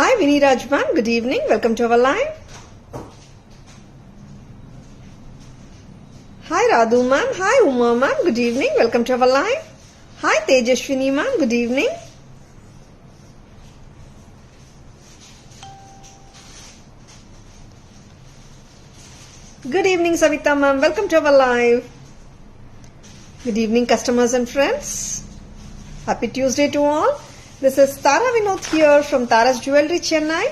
Hi Vinny Raj ma'am, good evening. Welcome to our live. Hi Radhu ma'am, hi Uma ma'am, good evening. Welcome to our live. Hi Tejashwini ma'am, good evening. Good evening Savita ma'am, welcome to our live. Good evening customers and friends. Happy Tuesday to all. This is Tara Vinod here from Tara's Jewelry Chennai.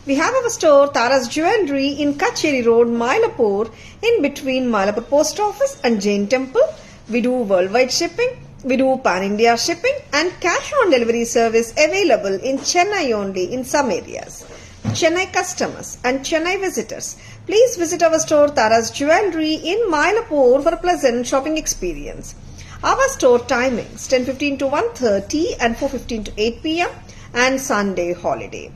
We have our store Tara's Jewelry in Kacheri Road, Mylapore, in between Mylapore Post Office and Jain Temple. We do worldwide shipping, we do pan-India shipping and cash on delivery service available in Chennai only in some areas. Chennai customers and Chennai visitors, please visit our store Tara's Jewelry in Mylapore for a pleasant shopping experience. Our store timings 10:15 to 1:30 and 4:15 to 8 p.m. and Sunday holiday.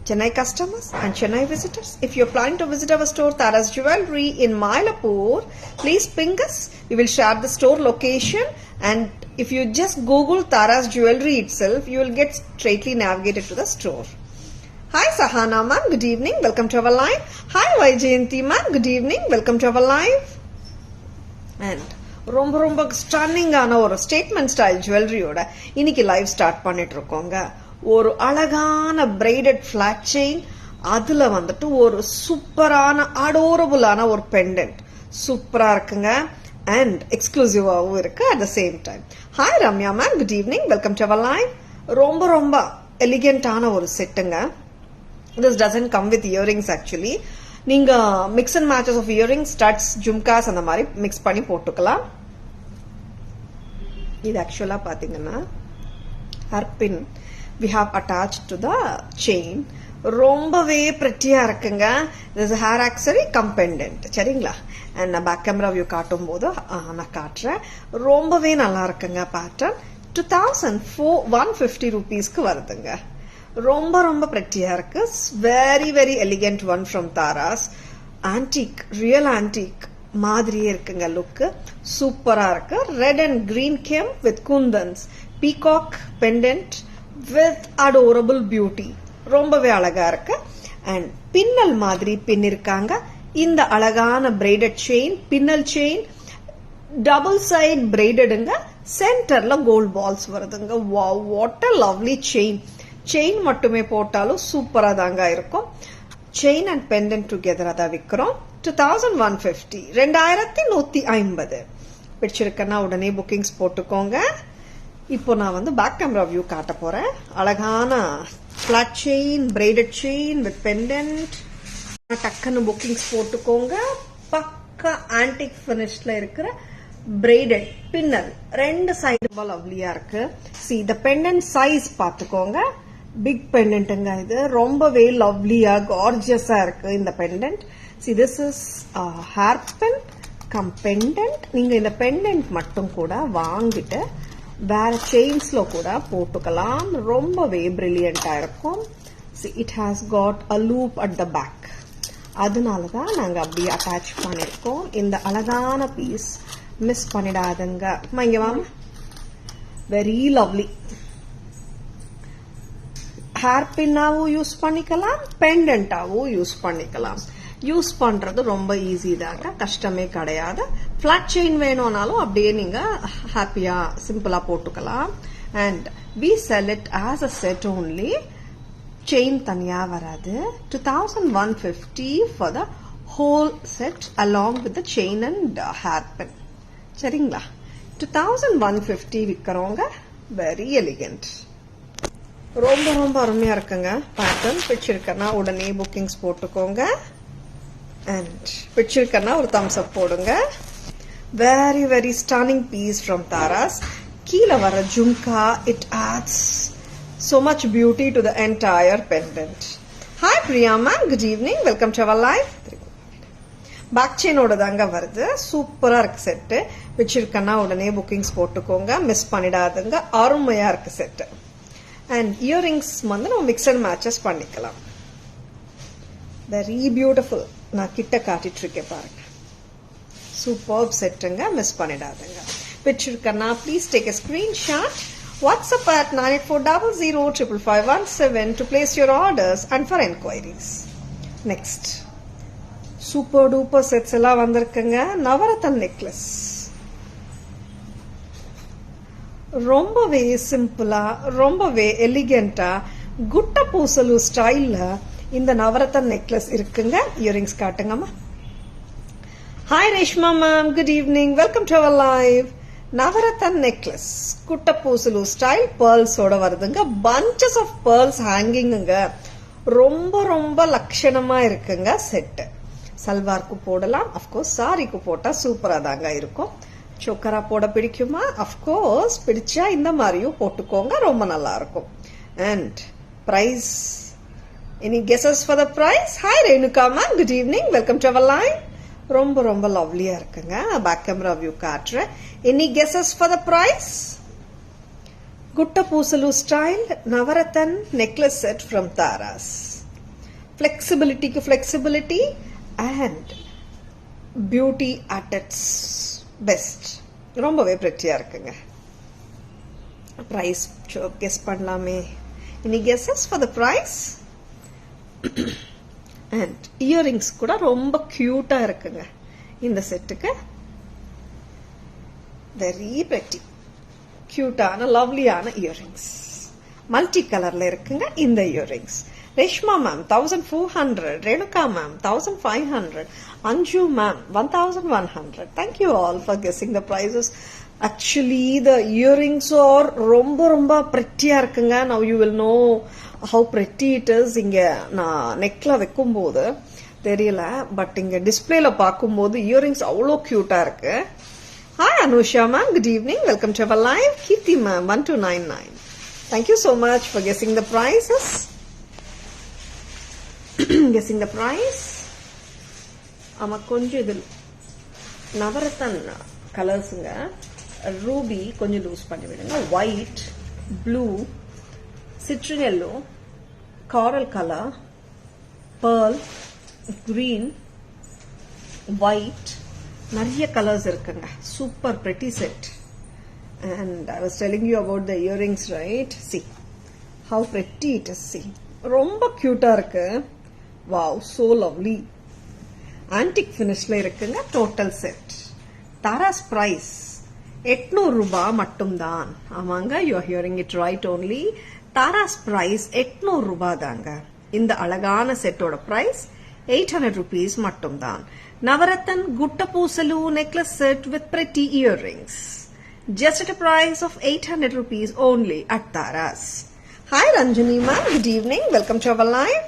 Chennai customers and Chennai visitors, if you're planning to visit our store Tara's Jewelry in Mylapore, please ping us. We will share the store location, and if you just Google Tara's Jewelry itself, you will get straightly navigated to the store. Hi Sahana ma'am, good evening. Welcome to our live. Hi Vaijayanti ma'am, good evening. Welcome to our live. And ரொம்ப ரொம்ப ஸ்டன்னிங்கான ஒரு statement style ஜுவல்லரியோட இன்னைக்கு live start பண்ணிட்டு இருக்கோங்க. ஒரு அழகான braided flat chain, அதுல வந்துட்டு ஒரு சூப்பரான அடோரபுளான ஒரு பெண்டன்ட் சூப்பரா இருக்குங்க. அண்ட் எக்ஸ்க்ளூசிவாவும் இருக்கு at the same time. Hi Ramya ma'am, good evening. Welcome to our live. ரொம்ப ரொம்ப எலிகென்டான ஒரு செட்டுங்க. This doesn't come with earrings actually. நீங்க mix and matches of earring, studs, jhumkas அந்த மாதிரி மிக்ஸ் பண்ணி போட்டுக்கலாம். இது ஆக்சுவலா பாத்தீங்கன்னா hairpin we have attached to the chain. ரொம்பவே பிரிட்டியா இருக்குங்க. this is hair accessory cum pendant. சரிங்களா? and நான் பேக் கேமரா வியூ காட்டும் போது நான் காட்டுறேன். ரொம்பவே நல்லா இருக்குங்க. பேட்டர்ன் 2150 rupeesக்கு வருதுங்க. ரொம்ப ரொம்ப பிரிட்டியா இருக்கு. Very very elegant one from Tara's. Antique, real antique மாதிரியே இருக்குங்க. லுக் சூப்பரா இருக்கு. Red and green game with kundans, peacock pendant with adorable beauty. ரொம்பவே அழகா இருக்கு. அண்ட் பின்னல் மாதிரி பின்னிருக்காங்க. இந்த அழகான பிரைடட் செயின், பின்னல் செயின், டபுள் சைட் பிரைடடுங்க. சென்டர்ல கோல்ட் பால்ஸ் வருதுங்க. Wow, what a lovely chain. Chain மட்டுமே போட்டாலும் சூப்பரா தாங்க இருக்கும். செயின் அண்ட் பெண்டன்ட் டுகெதரா தான் விற்கிறோம். 2150, 2150. பிடிச்சிருக்கன்னா உடனே புக்கிங்ஸ் போட்டுக்கோங்க. இப்போ நான் வந்து பேக் கேமரா வியூ காட்ட போறேன். அழகான flat chain, braided chain with pendant. டக்குன்னு புக்கிங்ஸ் போட்டுக்கோங்க. பக்கா ஆன்டிக் பினிஷ்ல இருக்கிற பிரைடட் பின்னல், ரெண்டு சைடு ரொம்ப லவ்லியா இருக்கு. சி த பெண்டன்ட் சைஸ் பாத்துக்கோங்க. பிக் பெண்டன்ட்ங்க. இது ரொம்பவே லவ்லியா கார்ஜியஸா இருக்கு இந்த pendant. See this is hair bin come pendant. நீங்க இந்த பெண்டன்ட் மட்டும் கூட வாங்கிட்டு வேற செயின்ஸ்ல கூட போட்டுக்கலாம். ரொம்பவே பிரில்லியண்டா இருக்கும். See it has got a loop at the back. அதனாலதான் நாங்க அப்படியே அட்டாச் பண்ணிருக்கோம். இந்த அழகான பீஸ் மிஸ் பண்ணிடாதுங்க. இங்க வாங்க. Very lovely. ஹேர் பின்னாவும் யூஸ் பண்ணிக்கலாம், பெண்டன்டாவும் யூஸ் பண்ணிக்கலாம். யூஸ் பண்றது ரொம்ப ஈஸி தாங்க, கஷ்டமே கிடையாது. பிளாட் செயின் வேணும்னாலும் அப்படியே நீங்க ஹாப்பியா சிம்பிளா போட்டுக்கலாம். And we sell it as a set only. Chain தனியா வராது. 2150 for the whole set along with the chain and hair pin. சரிங்களா? 2150 விக்கிறோங்க. Very elegant. ரொம்ப ரொம்ப அருமையா இருக்குங்க. பேட்டர்ன் பிடிச்சிருக்கன்னா உடனே புக்கிங்ஸ் போட்டுக்கோங்க. அண்ட் பிடிச்சிருக்கன்னா ஒரு தம்ஸ் அப் போடுங்க. Very very stunning piece from Taras. கீழே வர jhumka, it adds so much beauty to the entire pendant. Hi Priya ma'am, good evening. Welcome to our live. Back செயினோட தாங்க வருது. சூப்பரா இருக்கு செட்டு. வச்சிருக்கன்னா உடனே புக்கிங்ஸ் போட்டுக்கோங்க. மிஸ் பண்ணிடாதுங்க. அருமையா இருக்கு செட்டு. அண்ட் இயரிங்ஸ் வந்து நம்ம மிக்ஸ் அண்ட் மேட்சஸ் பண்ணிக்கலாம். Very beautiful. நான் கிட்ட காட்டிட்டு இருக்கேன் பாருங்க. சூப்பர் செட்டுங்க. மிஸ் பண்ணிடாதுங்க. வச்சிருக்கன்னா please take a screenshot. WhatsApp at 9840055517 to place your orders and for enquiries. Next, super duper sets எல்லாம் வந்திருக்குங்க. நவரத்ன நெக்லஸ் ரொம்பவே சிம்பிளா, ரொம்பவே எலிகென்ட்டா, குட்ட பூசலு ஸ்டைல்ல இந்த நவரத்ன நெக்லஸ் இருக்குங்க. Earrings காட்டுங்கம்மா. Hi Reshma ma'am, good evening. Welcome to our live. Navaratna necklace, kutta poosulu style pearls oda varudunga. Bunches of pearls hanging nga. Romba lakshanama irukkunga set. Salwar ku podalam, of course saree ku pota super adanga irukum. Chokara poda pidikuma, of course pidicha indha mariyu potukonga, romba nalla irukum. And price, any guesses for the price? Hi Renuka ma'am, good evening. Welcome to our live. ரொம்ப லவ்லியா இருக்குங்க. Back camera view காட்டுறேன். Any guesses for the price? Gutta pusalu style navaratna necklace set from Taras. ஃபிளெக்சிபிலிட்டிக்கு flexibility and beauty at its best. ரொம்பவே பிரெட்டியா இருக்குங்க. Price guess பண்ணலாமே. Any guesses for the price? And earrings கூட ரொம்ப கியூட்டா இருக்குங்க இந்த செட்டுக்கு. வெரி பிரெட்டி, கியூட்டான லவ்லியான இயரிங்ஸ். மல்டி கலர்ல இருக்குங்க இந்த earrings. Reshma ma'am 1400, Renuka ma'am 1500, Anju ma'am 1100. Thank you all for guessing the prices. Actually the earrings are ரொம்ப பிரெட்டியா இருக்குங்க. Now you will know how pretty it is. இங்க நான் நெக்ல வைக்கும் போது தெரியல, பட் இங்க டிஸ்பிளேல பார்க்கும்போது இயரிங்ஸ் அவ்வளோ கியூட்டா இருக்கு. Hi Anusha ma'am, good evening. Welcome to our live. Keerthi ma'am 1299. Thank you so much for guessing the prices. Guessing the price. ஆமா, கொஞ்சம் இது நவரத்ன கலர்ஸுங்க. ரூபி கொஞ்சம் லூஸ் பண்ணி விடுங்க. White, blue, citron yellow, coral color, pearl, green, white, நிறைய colours இருக்குங்க. Super pretty set. And I was telling you about the earrings, right? See how pretty it is. See, ரொம்ப கியூட்டா இருக்கு. Wow, so lovely. Antique finishல இருக்குங்க. Total set. Tara's price 800 ரூபாய் மட்டும்தான். ஆமாங்க, you are hearing it right only. Taras price 800 ரூபாய் தாங்க. இந்த அழகான செட்டோட பிரைஸ் 800 rupees மட்டும்தான். Navaratna gutta pusalu necklace set with pretty earrings. Just at a price of 800 rupees only at Taras. Hi Ranjani ma'am, good evening. Welcome to our live.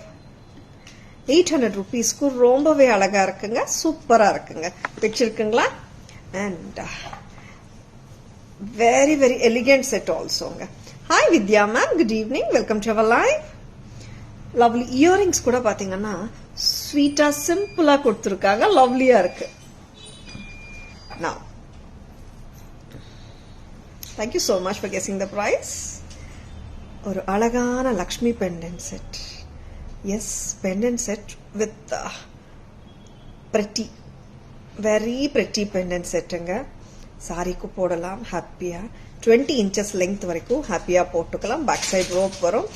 800 rupees க்கு ரொம்பவே அழகா இருக்குங்க. சூப்பரா இருக்குங்க. பிடிச்சிருக்குங்களா? And very elegant set also. Hi Vidya ma'am, good evening. Welcome to our live. Lovely earrings கூட பாத்தீங்கன்னா ஸ்வீட்டா சிம்பிளா கொடுத்திருக்காங்க. லவ்லியா இருக்கு. Now, thank you so much for guessing the price. ஒரு அழகான Lakshmi pendant set. Yes, pendant set with pretty, very pretty pendant setங்க. சாரிக்கு போடலாம் ஹாப்பியா. 20 inches length வரைக்கும் ஹாப்பியா போட்டுக்கலாம். பேக் சைடு ரோப் வரும்.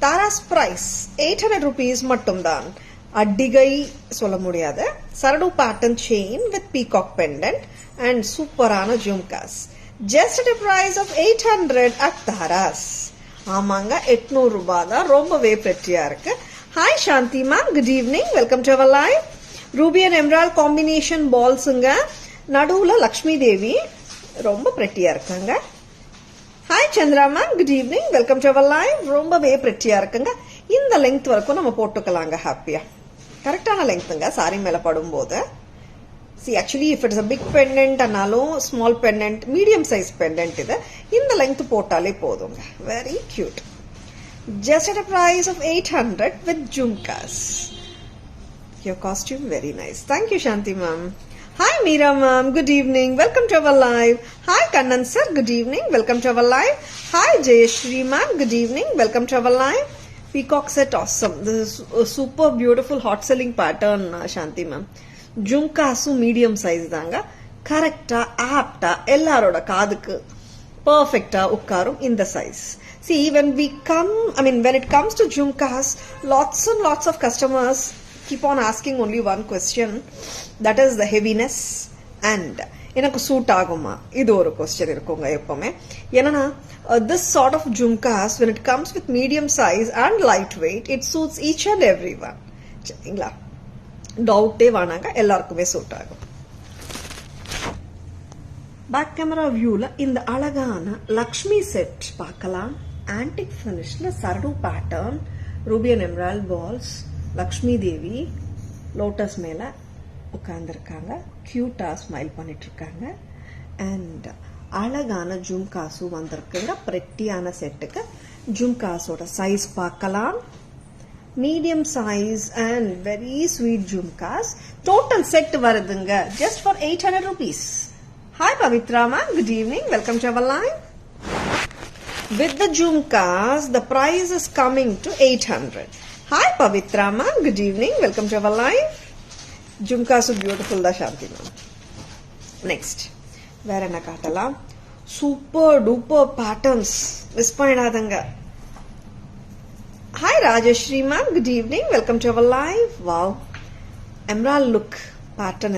தாராஸ் பிரைஸ் 800 rupees மட்டும்தான். அடிகை சொல்ல முடியாது. சரடு pattern chain with peacock pendant and சூப்பரான jhumkas. Just at a price of 800 at Taras. ஆமாங்க, 800 ரூபாய் தான். ரொம்பவே பிரெட்டியா இருக்கு. Hi Shanti ma'am, good evening. Welcome to our live. Ruby and emerald combination பால்ஸுங்க. நடுவுல லக்ஷ்மி தேவி ரொம்ப பிரெட்டியா இருக்காங்க. Hi Chandra ma'am, good evening. Welcome to our live. ரொம்பவே பிரெட்டியா இருக்குங்க. இந்த லெங்த் வரைக்கும் நம்ம போட்டுக்கலாங்க ஹாப்பியா. கரெக்டான லெங்க்ங்க சாரி மேல படும்போது. See, actually if it is a big pendant அன்னாலும் small pendant, medium size pendant இது. இந்த length போட்டாலே போதுங்க. Very cute. Just at a price of 800 with jhumkas. Your costume very nice. Thank you Shanti ma'am. Hi Meera ma'am, good evening. Welcome to our live. Hi Kannan sir, good evening. Welcome to our live. Hi Jayashri ma'am, good evening. Welcome to our live. Peacock set awesome. This is a super beautiful hot selling pattern Shanti ma'am. ஜும்காஸும் medium size தாங்க. கரெக்டா ஆப்டா எல்லாரோட காதுக்கு perfecta ukkarum in the size. See, when it comes to jhumkas, lots and lots of customers keep on asking only one question, that is the heaviness and எனக்கு suit ஆகுமா, இது ஒரு question இருக்குங்க எப்பவுமே. ஏன்னா this sort of jhumkas, when it comes with medium size and lightweight, it suits each and everyone. சரிங்களா, டவுட்டே வேணாங்க, எல்லாருக்குமே சூட் ஆகும். பேக் கேமரா வியூல இந்த அழகான லக்ஷ்மி செட் பார்க்கலாம். ஆன்டிக் ஃபினிஷ்ல சரடு பேட்டர்ன், ruby and emerald balls, Lakshmi Devi lotus மேல உட்கார்ந்துருக்காங்க, கியூட்டா ஸ்மைல் பண்ணிட்டு இருக்காங்க. அண்ட் அழகான ஜும்காஸும் வந்திருக்குங்க. பிரெட்டியான செட்டுக்கு ஜும்காஸோட சைஸ் பார்க்கலாம். Medium size and very sweet jhumkas. Total set வருதுங்க just for 800 rupees. Hi Pavitra ma'am, good evening, welcome to our live. With the jhumkas, the price is coming to 800. Hi Pavitra ma'am, good evening, welcome to our live. Jhumkas are beautiful da Shanti ma'am. Next, வேற என்ன காட்டலாம்? Super duper patterns, miss பண்ணிடாதங்க. Hi Rajashri ma'am, good evening, welcome to our live. Wow, emerald look pattern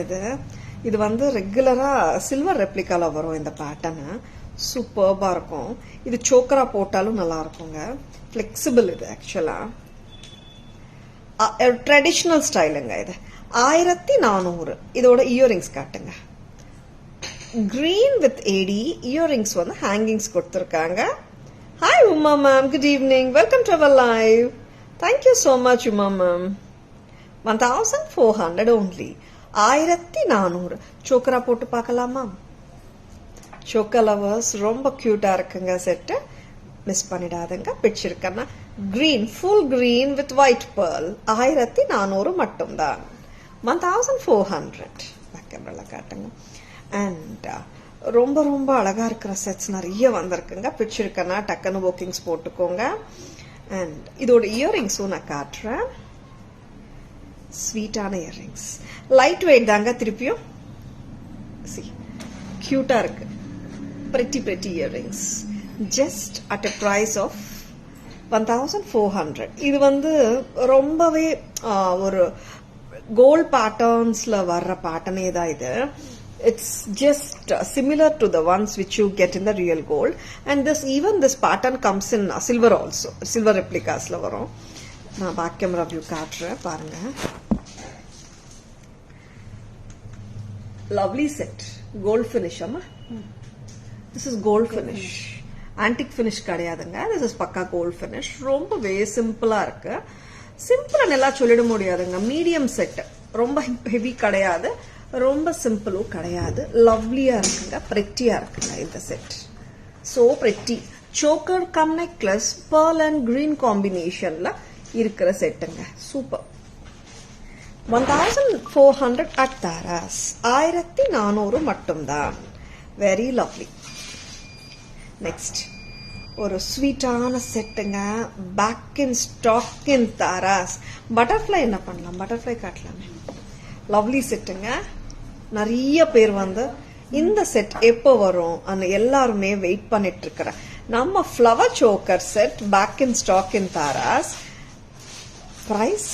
இது வந்து ரெகுலரா silver ரெப்ளிகால வரும். இந்த pattern சூப்பர்பா இருக்கும். இது சோக்கரா போட்டாலும் நல்லா இருக்குங்க. பிளெக்சிபிள் இது ஆக்சுவலா ட்ரெடிஷனல் ஸ்டைலுங்க. இது 1400. இதோட இயரிங்ஸ் காட்டுங்க. கிரீன் வித் ஏடி இயரிங்ஸ் வந்து ஹேங்கிங்ஸ் கொடுத்துருக்காங்க. Hi Uma ma'am, good evening, welcome to our live. Thank you so much Uma ma'am. 1400 only. 1400. சோக்கரா போட்டு பார்க்கலாமா? சோக்கா லவர்ஸ் ரொம்ப கியூட்டா இருக்குங்க செட்டு, மிஸ் பண்ணிடாதங்க. பிடிச்சிருக்கா? Green, full green with white pearl. 1400 மட்டும்தான். 1400. பேக் கேமரால காட்டுங்க. அண்ட் ரொம்ப ரொம்ப அழகா இருக்கிற செட்ஸ் நிறைய வந்திருக்குங்க. பிடிச்சிருக்கனா டக்குன்னு புக்கிங்ஸ் போட்டுக்கோங்க. அண்ட் இதோட இயரிங்ஸும் நான் காட்டுறேன். ஸ்வீட்டான இயரிங்ஸ், லைட் வெயிட் தாங்க. திருப்பியும் கியூட்டா இருக்கு. pretty earrings just at a price of 1400. இது வந்து ரொம்பவே ஒரு கோல்ட் பேட்டர்ன்ஸ்ல வர்ற பேட்டர்னே தான் இது. It's just similar to the ones which you get in the real gold, and this pattern comes in silver also. Silver replicas la varum. நான் back camera view காட்டுறேன் பாருங்க. Lovely set, gold finish. அம்மா this is gold finish, antique finish கிடையாதுங்க. This is pakka gold finish. ரொம்பவே சிம்பிளா இருக்கு. சிம்பிளா நல்லா சொல்லிட முடியாதுங்க. மீடியம் செட், ரொம்ப ஹெவி கிடையாது, ரொம்ப சிம்பிளும் கிடையாது. லவ்லியா இருக்குங்க, பிரெட்டியா இருக்குங்க இந்த set. So pretty. Choker come necklace, pearl and green காம்பினேஷன்ல இருக்கிற செட்டுங்க. சூப்பர். 1400 at Taras. 1400 மட்டும்தான். Very lovely. நெக்ஸ்ட் ஒரு ஸ்வீட்டான செட்டுங்க. Back in stock in Taras. Butterfly என்ன பண்ணலாம்? பட்டர்ஃப்ளை காட்டலாமே. லவ்லி செட்டுங்க. நிறைய பேர் வந்து இந்த செட் எப்போ வரும் எல்லாருமே வெயிட் பண்ணிட்டு இருக்கிற நம்ம flower choker set back in stock in Taras. Price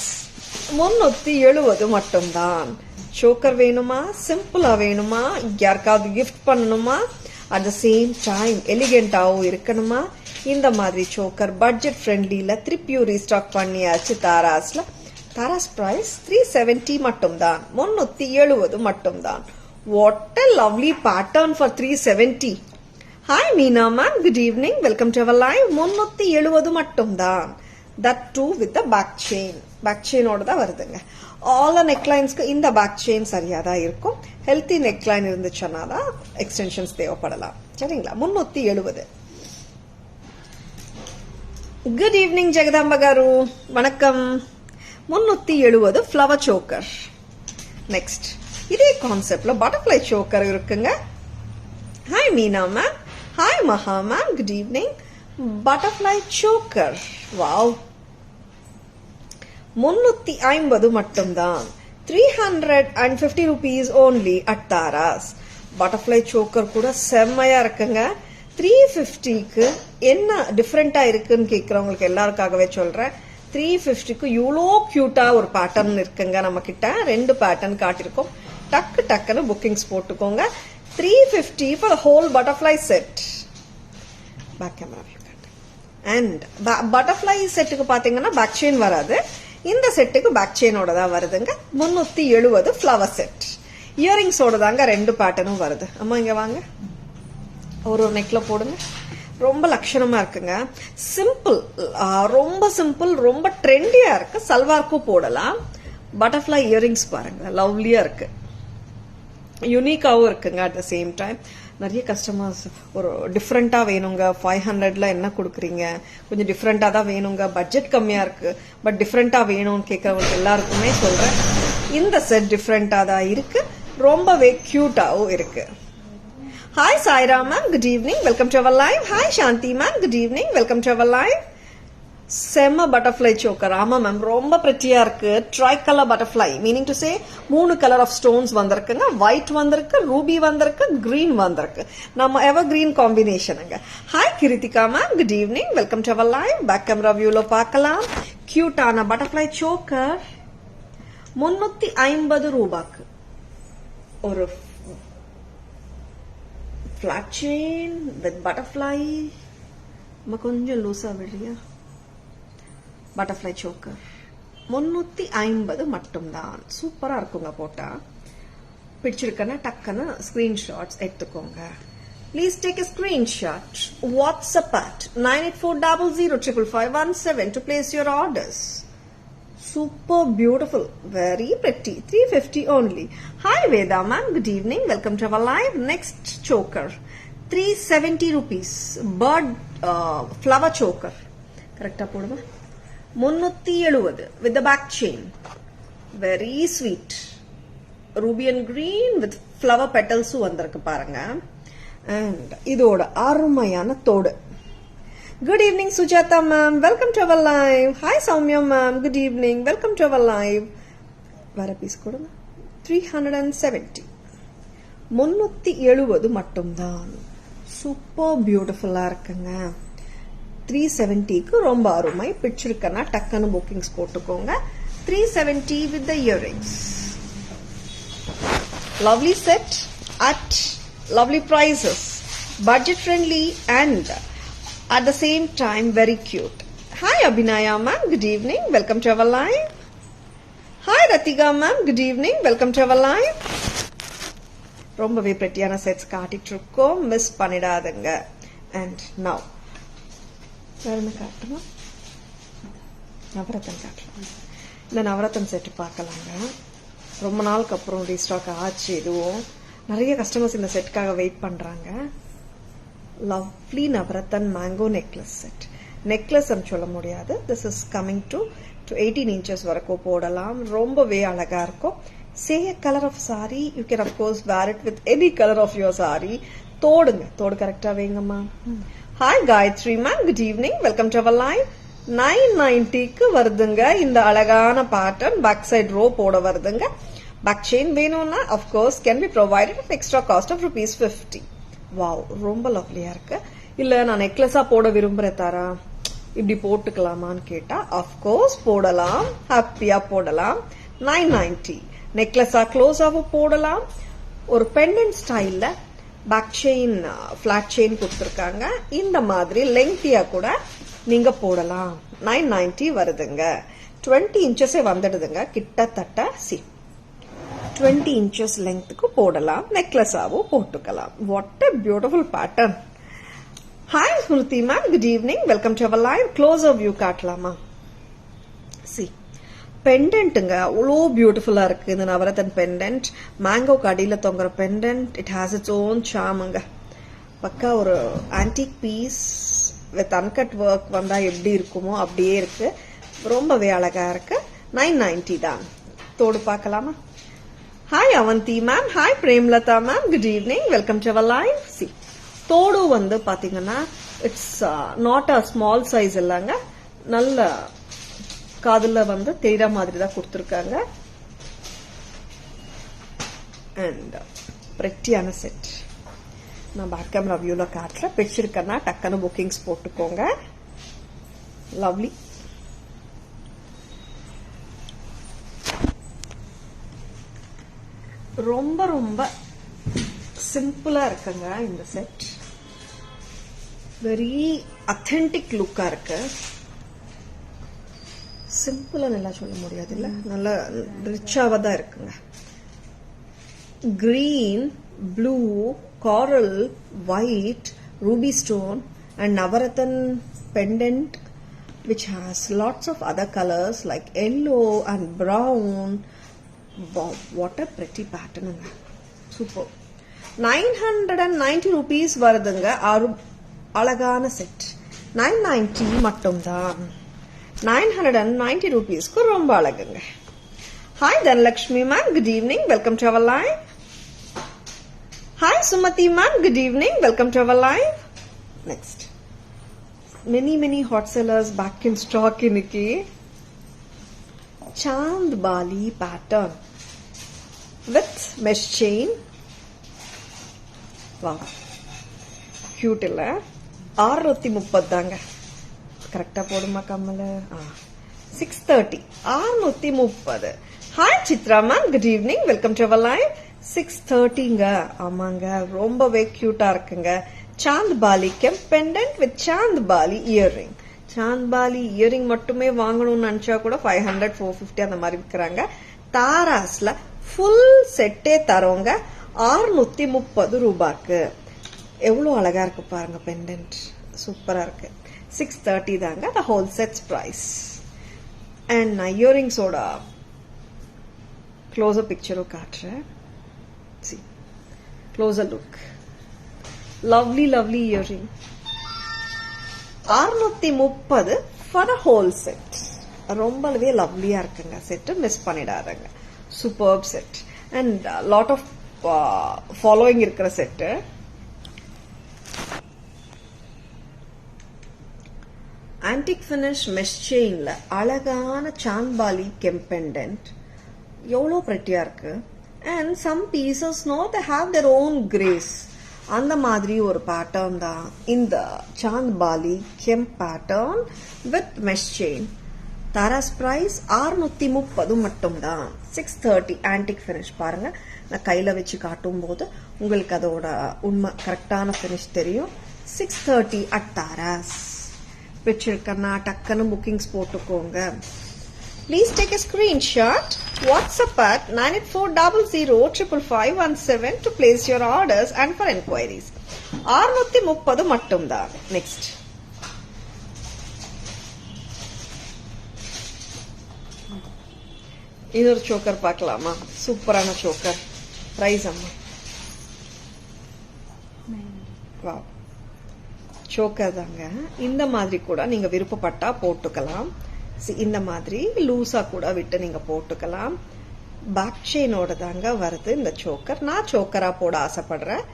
370 மட்டும்தான். சோக்கர் வேணுமா, சிம்பிளா வேணுமா, யாருக்காவது கிஃப்ட் பண்ணணுமா, அட் த சேம் டைம் எலிகென்டாவும் இருக்கணுமா, இந்த மாதிரி சோக்கர் பட்ஜெட் ஃப்ரெண்ட்லில திருப்பியும் ரீஸ்டாக் பண்ணியாச்சு தாராஸ்ல. தாராஸ் பிரைஸ் 370 மட்டும்தான். 370 மட்டும்தான். What a lovely pattern for 370. Hi Meena ma'am, good evening, welcome to our live. 370 மட்டும்தான். That too with the back chain. Back செயினோட தான் வருதுங்க. ஆல் நெக்லைன்ஸ்க்கு இந்த பேக் செயின் சரியா தான் இருக்கும். ஹெல்த்தி நெக்லைன் இருந்துச்சுன்னா தான் எக்ஸ்டென்ஷன்ஸ் தேவைப்படலாம். சரிங்களா? 370. குட் ஈவினிங் ஜெகதாம்ப காரு, வணக்கம். 370 ஃப்ளவர் சோக்கர். நெக்ஸ்ட் இதே கான்செப்ட்ல பட்டர்ஃப்ளை சோக்கர் இருக்குங்க. Hi Meena ma'am, hi Maha ma'am, good evening. Butterfly choker, wow, 350 மட்டும்தான். 350 rupees only at Taras. Butterfly choker கூட செம்மையா இருக்குங்க. 350க்கு என்ன டிஃபரெண்டா இருக்குன்னு கேக்குறவங்களுக்கு எல்லாருக்காகவே சொல்றேன். 350க்கு இவ்வளோ கியூட்டா ஒரு பேட்டர்ன் இருக்குங்க நம்ம கிட்ட. 2 பேட்டர்ன் காட்டிருக்கோம். டக்குன்னு புக்கிங்ஸ் போட்டுக்கோங்க. 350 for the whole butterfly set. Back camera and butterfly செட்டுக்கு பாத்தீங்கன்னா பேக் செயின் வராது. இந்த செட்டுக்கு பேக் செயினோட தான் வருதுங்க. 370 ஃப்ளவர் செட். இயரிங்ஸோட தாங்க 2 பேட்டர்னும் வருது. அம்மா இங்க வாங்க, ஒரு நெக்ல போடுங்க. ரொம்ப லட்சணமா இருக்குங்க. சிம்பிள், ரொம்ப சிம்பிள், ரொம்ப ட்ரெண்டியா இருக்கு. சல்வார்க்கும் போடலாம். பட்டர்ஃப்ளை இயரிங்ஸ் பாருங்க, லவ்லியா இருக்கு, யூனிக்காவும் இருக்குங்க. அட் த சேம் டைம் நிறைய கஸ்டமர்ஸ் ஒரு டிஃப்ரெண்டா வேணுங்க, 500ல என்ன கொடுக்குறீங்க, கொஞ்சம் டிஃப்ரெண்டா தான் வேணுங்க, பட்ஜெட் கம்மியா இருக்கு பட் டிஃப்ரெண்டா வேணும்னு கேட்கறவங்க எல்லாருக்குமே சொல்றேன், இந்த செட் டிஃப்ரெண்டா தான் இருக்கு, ரொம்பவே கியூட்டாவும் இருக்கு. Hi Saira ma'am, good evening, welcome to our live. Hi Shanti ma'am, good evening, welcome to our live. செம்ம பட்டர்ஃப்ளை சோக்கர். ஆமா மேம், ரொம்ப பிரிட்டியா இருக்கு. Tri colour butterfly, meaning to say 3 colour of stones வந்திருக்குங்க. ஒயிட் வந்திருக்கு, ரூபி வந்திருக்கு, கிரீன் வந்திருக்கு. நம்ம எவர் கிரீன் காம்பினேஷனுங்க. Hi Kiruthika ma'am, good evening, welcome to our live. Back camera வியூல பார்க்கலாம். கியூட்டான பட்டர்ஃப்ளை சோக்கர் 350 ரூபாய்க்கு. ஒரு ஃபிளாட் செயின் வித் பட்டர்ஃப்ளை. நம்ம கொஞ்சம் லூசா விடுறியா? பட்டர்ஃப்ளை சோக்கர் 350 மட்டும்தான். சூப்பரா இருக்குங்க போட்டா. பிடிச்சிருக்கனா டக்குன்னு ஸ்கிரீன்ஷாட்ஸ் எடுத்துக்கோங்க. Please take a screenshot. WhatsApp at 9840055517 to place your orders. Super beautiful, very pretty. 350 only. Hi Veda ma'am, good evening, welcome to our live. Next choker 370 rupees. Bird flower choker. Correcta போடுமா? 370 with the back chain. Very sweet. Ruby and green with flower petals வந்திருக்கு பாருங்க. And இதோட அருமையான தோடு. Good evening Sujata ma'am, welcome to our live. Hi Soumya ma'am, good evening, welcome to our live. வர piece கொடுங்க. 370. 370 மட்டும்தான். Super பியூட்டிஃபுல்லா இருக்குங்க. 370க்கு ரொம்ப அருமை. பிடிச்சிருக்கனா டக்குன்னு புக்கிங்ஸ் போட்டுக்கோங்க. 370 with the earrings. Lovely set at lovely prices. Budget friendly and at the same time very cute. Hi Abhinaya ma'am, good evening, welcome to our live. Hi Ratika ma'am, good evening, welcome to our live. ரொம்பவே பிரிட்டியான sets காட்டிட்டு இருக்கோம், miss பண்ணிடாதுங்க. And now வேற என்ன காட்டணும்? நவரத்தன் காட்டலாம். இந்த navratan set பார்க்கலாங்க. ரொம்ப நாளுக்கு அப்புறம் ரீஸ்டாக் ஆச்சு. இதுவும் நிறைய கஸ்டமர்ஸ் இந்த செட்டுக்காக வெயிட் பண்றாங்க. Lovely navratan mango necklace set. Necklace சொல்ல முடியாது. This is coming to 18 inches வரைக்கும் போடலாம். ரொம்பவே அழகா இருக்கும். Say a color of saree, you can of course wear it with any color of your saree. தோடுங்க, தோடு கரெக்டா வைங்கம்மா. Hi Gayatri ma'am, good evening, welcome to our live. 990க்கு வருதுங்க இந்த அழகான பேட்டர்ன். பேக் சைடு ரோ போட வருதுங்க. பேக் செயின் வேணும்னா of course can be provided at extra cost of ₹50. Wow, ரொம்ப லவ்லியா இருக்கு. இல்ல நான் நெக்லஸா போட விரும்புறேன் தாரா, இப்படி போட்டுக்கலாமான்னு கேட்டா of course போடலாம், ஹாப்பியா போடலாம். 990. நெக்லஸா க்ளோஸாவும் போடலாம். ஒரு பெண்டன்ட் ஸ்டைல்ல பேக் செயின் பிளாட் செயின் கொடுத்துருக்காங்க. இந்த மாதிரி லெங்க்தியா கூட நீங்க போடலாம். 990 வருதுங்க. 20 inches வந்துடுதுங்க கிட்டத்தட்ட. 20 inches லெங்க்த்துக்கு போடலாம். நெக்லஸாவும் போட்டுக்கலாம். What a beautiful pattern. Hi Smruti ma'am, good evening, welcome to our live. Closer view காட்டலாமா? See, பெண்டன்ட்டுங்க அவ்வளோ பியூட்டிஃபுல்லா இருக்கு இந்த நவரத்தன் பெண்டன்ட். மேங்கோ கடியில தொங்குற pendant. It has its own சாமுங்க. பக்கா ஒரு antique piece with uncut work வந்தா எப்படி இருக்குமோ அப்படியே இருக்கு. ரொம்பவே அழகா இருக்கு. 990 தான். தோடு பார்க்கலாமா? Hi Avanthi ma'am, hi Premalatha ma'am, good evening, welcome to our live. See, தோடு பாத்தீங்கன்னா it's not a small size இல்லைங்க. நல்ல காதுல தெரிகிற மாதிரி தான் கொடுத்துருக்காங்க. அண்ட் பிரெட்டியான செட். நான் பேக் கேமரா வியூவில் காட்டுறேன். பிடிச்சிருக்கேன்னா டக்குன்னு புக்கிங்ஸ் போட்டுக்கோங்க. லவ்லி. ரொம்ப ரொம்ப சிம்பிளா இருக்குங்க இந்த செட். வெரி அத்தென்டிக் லுக்கா இருக்கு. சிம்பிளா நல்லா சொல்ல முடியாது இல்ல, நல்ல ரிச்சாவா தான் இருக்குங்க. Green, blue, coral, white, ruby stone and Navarathan pendant which has lots of other colors like yellow and brown. Wow, what a pretty pattern. Super. 990 rupees வருதுங்க. அழகான செட். 990 மட்டும்தான். 990 rupeesக்கு ரொம்ப அழகுங்க. Hi Dhanlakshmi ma'am, good evening, welcome to our live. Hi Sumati ma'am, good evening, welcome to our live. Next. Many hot sellers back in stock இன்னைக்கு. Chand Bali pattern with mesh chain. Wow, cute இல்ல? 630 தாங்க. கரெக்டா போடுமா கம்மல? 630. 630. Hi Chitra ma'am, good evening, welcome to our live. 630ங்க. ஆமாங்க, ரொம்பவே கியூட்டா இருக்குங்க. Chand bali gem pendant with Chand bali earring. Chand bali earring மட்டுமே வாங்கணும்னு நினைச்சா கூட 500, 450 அந்த மாதிரி விற்கிறாங்க. தாராஸ்ல ஃபுல் செட்டே தரோங்க 630 ரூபாய்க்கு. எவ்வளவு அழகா இருக்கு பாருங்க பெண்டன்ட், சூப்பரா இருக்கு. 630 தாங்க the whole set's price. And நான் இயரிங்ஸோட க்ளோஸர் பிக்சரும் காட்டுறேன். See, closer look. Lovely earring. 630 for the whole set. ரொம்பவே லவ்லியா இருக்குங்க செட், மிஸ் பண்ணிடாதங்க. Superb set and lot of following இருக்கிற செட்டு. ஆன்டிக் ஃபினிஷ் மெஷ் செயின்ல அழகான சாந்த்பாலி கெம்பெண்டன்ட் எவ்வளோ பிரெட்டியா இருக்கு. And some pieces no they have their own grace. அந்த மாதிரி ஒரு பேட்டர்ன் தான் இந்த Chandbali kemp pattern with mesh chain. Taras price 630 மட்டும்தான். 630 ஆன்டிக் ஃபினிஷ். பாருங்க, நான் கையில வச்சு காட்டும் போது உங்களுக்கு அதோட உண்மை கரெக்டான ஃபினிஷ் தெரியும். 630 அட் தாராஸ். பிடிச்சிருக்கன்னா டக்குன்னு புக்கிங்ஸ் போட்டுக்கோங்க. Please take a screenshot. WhatsApp at 9840055517 to place your orders and for enquiries. 630 மட்டும்தான். Next. இன்னொரு சோக்கர் பார்க்கலாமா? சூப்பரான சோக்கர். பிரைஸ் அம்மா. வாவ், சோக்கர் தாங்க. இந்த மாதிரி கூட நீங்க விருப்பப்பட்டா போட்டுக்கலாம். இந்த மாதிரி லூசா கூட விட்டு நீங்க போட்டுக்கலாம். பேக் செயினோட தாங்க வருது இந்த சோக்கர். நான் சோக்கரா போட ஆசைப்படுறேன்.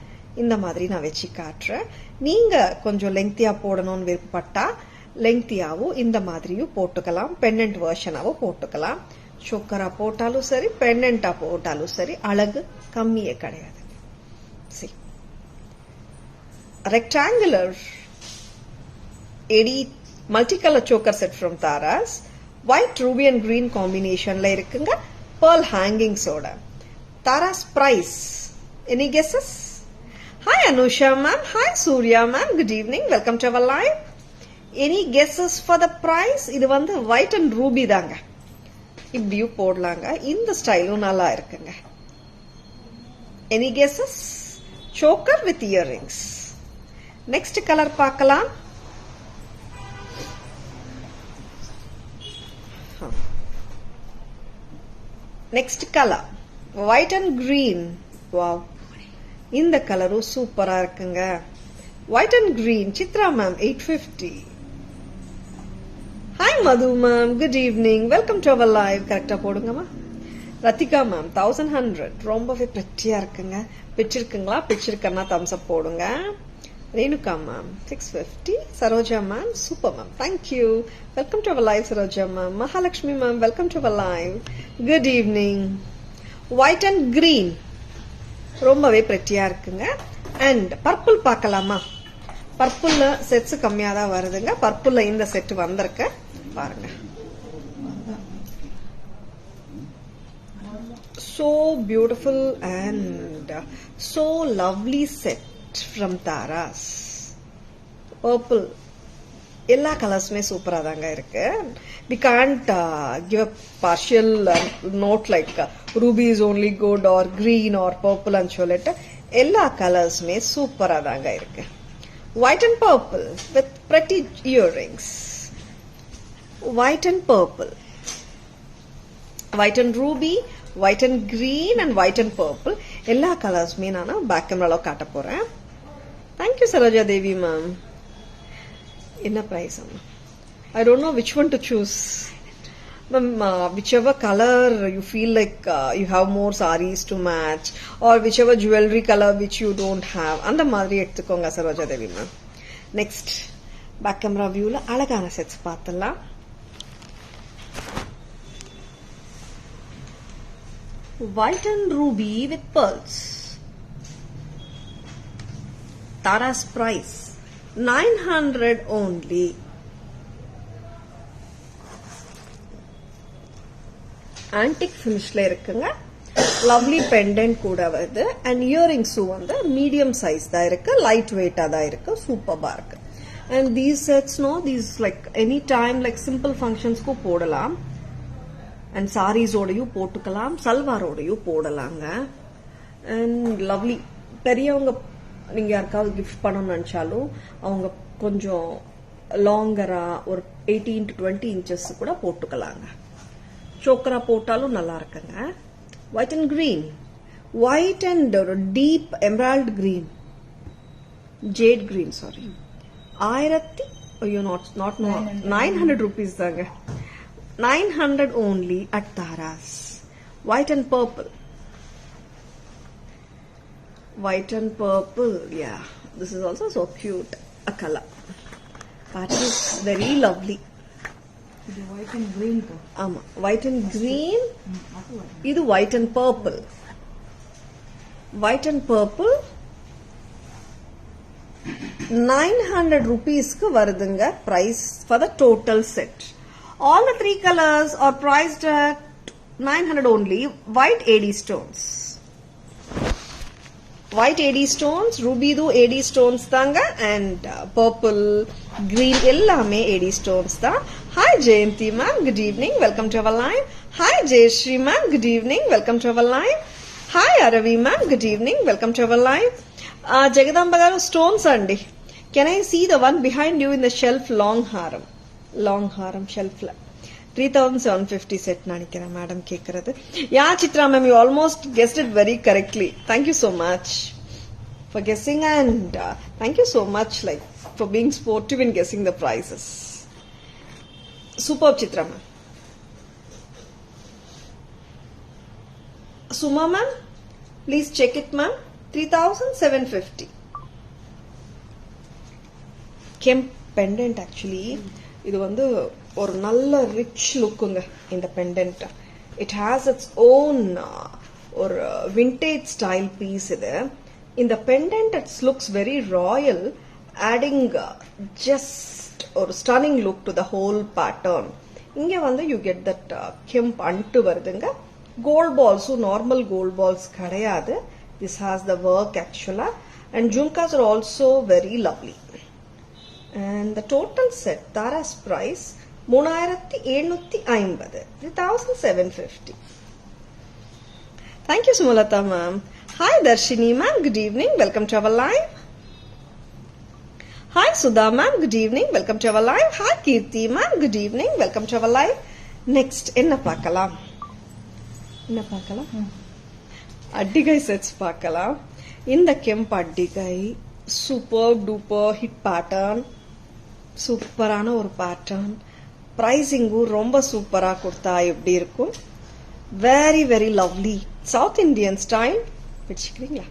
இந்த மாதிரி நான் வச்சு காட்டுறேன். நீங்க கொஞ்சம் லெங்க்தியா போடணும்னு விருப்பப்பட்டா லெங்க்தியாவும் இந்த மாதிரியும் போட்டுக்கலாம். பெண்டன்ட் வெர்ஷனாவும் போட்டுக்கலாம். சோக்கரா போட்டாலும் சரி, பெண்டன்டா போட்டாலும் சரி, அழகு கம்மியே கிடையாது. சரி, rectangular multicolor choker set from Taras. White, ruby and green combination la irukkunga. Pearl hangings oda. Taras price, any guesses? Hi Anusha ma'am, hi Surya ma'am, good evening, welcome to our live. Any guesses for the price? இது வந்து white and ruby தாங்க. இப்படியும் போடலாங்க. இந்த ஸ்டைலும் நல்லா இருக்குங்க. Any guesses? Choker with earrings. Next color பார்க்கலாம். Next colour white and green. Wow, இந்த கலரும் சூப்பரா இருக்குங்க. White and green. Chitra ma'am 850. Hi Madhu ma'am, good evening, welcome to our live. கரெக்டா போடுங்கம்மா. ரத்திகா மேம் 1100. ரொம்பவே பிரெட்டியா இருக்குங்க. பிடிச்சிருக்குங்களா? பிடிச்சிருக்கன்னா தம்ஸ் அப் போடுங்க. Renuka ma'am 650. Saroja ma'am super ma'am, thank you. Welcome to our live Saroja ma'am. Mahalakshmi ma'am welcome to our live. Good evening. White and green ரொம்பவே பிரெட்டியா இருக்குங்க. அண்ட் பர்பிள் பார்க்கலாமா? பர்பிள்ல செட்ஸ் கம்மியா தான் வருதுங்க. பர்பிள்ல இந்த செட் வந்திருக்க பாருங்க. So beautiful and so lovely set from Taras. Purple. எல்லா கலர்ஸுமே சூப்பரா தாங்க இருக்கு. We can't give a partial note like ruby is only good or green or purple and சொல்லிட்டு எல்லா கலர்ஸுமே சூப்பரா தாங்க இருக்கு. White and purple with pretty earrings. White and purple. White and ruby, white and green and white and purple. எல்லா கலர்ஸுமே நான் back கேமரால காட்ட போறேன். Thank you Saroja Devi ma'am. என்ன price அம்மா? I don't know which one to choose. Ma'am, whichever color you feel like you have more sarees to match or whichever jewelry color which you don't have, அந்த மாதிரி எடுத்துக்கோங்க Saroja Devi ma'am. Next back camera வியூல அழகான sets பார்த்தலாம். White and ruby with pearls. Tara's price 900 only. Antique finishல இருக்குங்க. Lovely pendant கூட வருது and earrings வந்து medium size தான் இருக்கு, light weight தான் இருக்கு, சூப்பரா இருக்கு. And these sets these like any time like simple functions க்கு போடலாம். And sarees ஓடையும் போட்டுக்கலாம், சல்வார் ஓடையும் போடலாங்க. And lovely. பெரியவங்க நீங்க யாருக்காவது gift பண்ணணும்னு நினைச்சாலும் அவங்க கொஞ்சம் லாங்கரா ஒரு 18 to 20 inches கூட போட்டுக்கலாங்க. சோக்கரா போட்டாலும் நல்லா இருக்குங்க. White and green. White and deep emerald green. Jade green, sorry. 900 rupees தாங்க. 900 only at Taras. White and purple. White and purple, yeah. This is also so cute a color. But it is very lovely. இது white and green ko. ஆமா, white and green. இது white and purple. White and purple 900 rupees க்கு வருதுங்க price for the total set. All the three colors are priced at 900 only. White AD stones. White AD stones, ruby do AD stones தாங்க and purple, green எல்லாமே AD stones தான். Hi Jayanti ma'am, good evening, welcome to our live. Hi Jayashree ma'am, good evening, welcome to our live. Hi Aravi ma'am, good evening, welcome to our live. Jagadamba garu stones andi. Can I see the one behind you in the shelf long haram? Long haram shelf la. 3750 set nanikira madam kekkuradhu. Yeah Chitra ma'am, you almost guessed it very correctly. Thank you so much for guessing and thank you so much like for being sportive in guessing the prices. Superb Chitra ma'am. Suma ma'am, please check it ma'am. 3750. Kemp pendant actually. இது வந்து ஒரு நல்ல rich லுக்குங்க இந்த pendant. It has its own ஒரு vintage style piece இது. இந்த pendant it's looks very royal, adding just ஒரு stunning look to the whole pattern. இங்க வந்து யூ கெட் தட் கெம்ப் அன்ட்டு வருதுங்க. கோல்ட் பால்ஸும் நார்மல் கோல்ட் பால்ஸ் கிடையாது. திஸ் ஹாஸ் த ஒர்க் ஆக்சுவலா and jhumkas are also very lovely. And the total set Tara's price 3750, 3750. Thank you Sumalata ma'am. Hi Darshini ma'am, good evening, welcome to our live. Hi Sudha ma'am, good evening, welcome to our live. Hi Kirti ma'am, good evening, welcome to our live. Next enna paakalam addigai sets paakalam. இந்த கெம்ப் அட்டிகை super duper hit pattern, சூப்பரான ஒரு pattern. பிரைசிங்கும் ரொம்ப சூப்பரா கொடுத்தா எப்படி இருக்கும்? Very very lovely south Indian style. பிடிச்சிக்கிறீங்களா?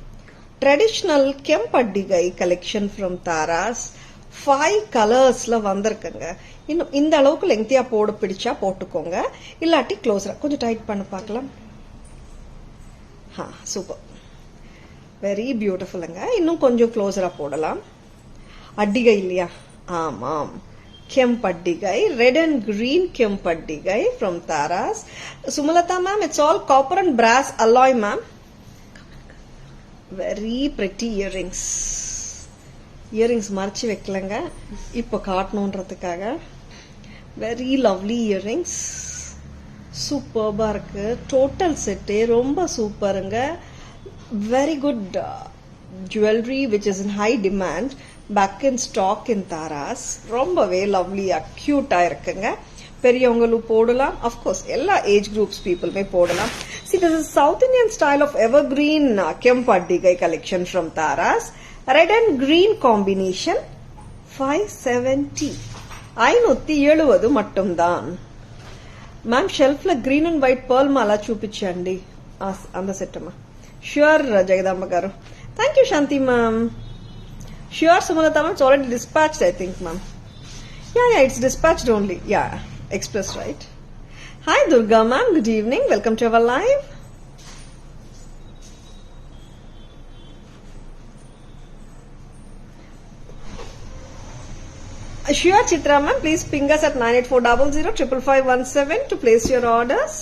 ட்ரெடிஷ்னல் கெம்பட்டிகை கலெக்ஷன் ஃப்ரம் தாராஸ். 5 கலர்ஸ்ல வந்திருக்குங்க. இன்னும் இந்த அளவுக்கு லெங்க்தியா போட பிடிச்சா போட்டுக்கோங்க, இல்லாட்டி க்ளோஸரா கொஞ்சம் டைட் பண்ண பார்க்கலாம். சூப்பர். வெரி பியூட்டிஃபுல்லுங்க. இன்னும் கொஞ்சம் க்ளோஸரா போடலாம். அட்டிகை இல்லையா? ஆமாம், கெம்பட்டிகை, ரெட் அண்ட் கிரீன் கெம்பட்டிகை from Taras. Sumalatha ma'am, it's all copper and brass alloy ma'am. Very pretty earrings. Earrings மறைச்சு வைக்கலங்க, இப்போ காட்டணுன்றதுக்காக. வெரி லவ்லி இயரிங்ஸ், சூப்பர்பா இருக்கு. டோட்டல் செட்டே ரொம்ப சூப்பருங்க. Very good jewellery which is in high demand, back in stock in Taras. ரொம்பவே லவ்லியா கியூட்டா இருக்குங்க. பெரியவங்களும் போடலாம், அஃப்கோர்ஸ் எல்லா ஏஜ் குரூப்ஸ் பீப்புளுமே போடலாம். See, this is South Indian style of evergreen Kempaddigai collection from Taras. Red and green combination, 570. 570 மட்டும்தான். Ma'am ஷெல்ஃப்ல கிரீன் அண்ட் ஒயிட் pearl மாலா చూపించండి அந்த செட்டுமா. ஷூர் ஜெகதாம்ப గారు. Thank you Shanti ma'am. Sure Sumalata ma'am, it's already dispatched I think ma'am. Yeah, it's dispatched only. Yeah, express right. Hi Durga ma'am, good evening. Welcome to our live. Sure Chitra ma'am, please ping us at 9840055517 to place your orders.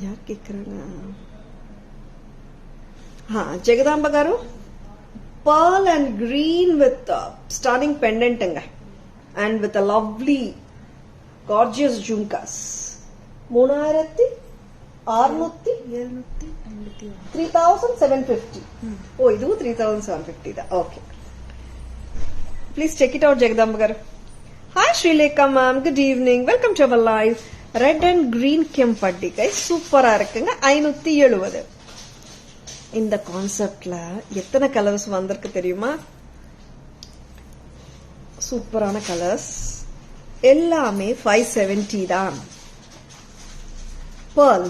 यार केक्करांगा. हाँ जगदांब गारू, pearl and green with stunning pendant and with a lovely gorgeous jhumkas. 3750. Oh, idu 3750 da. Okay, please check it out Jagadamba garu. Hi Srilekha ma'am, good evening. Welcome to our live. Red and green kempaddigai சூப்பரா இருக்குங்க. 570. இந்த கான்செப்ட்ல எத்தனை colours வந்திருக்கு தெரியுமா? சூப்பரான colours எல்லாமே 570 தான். pearl,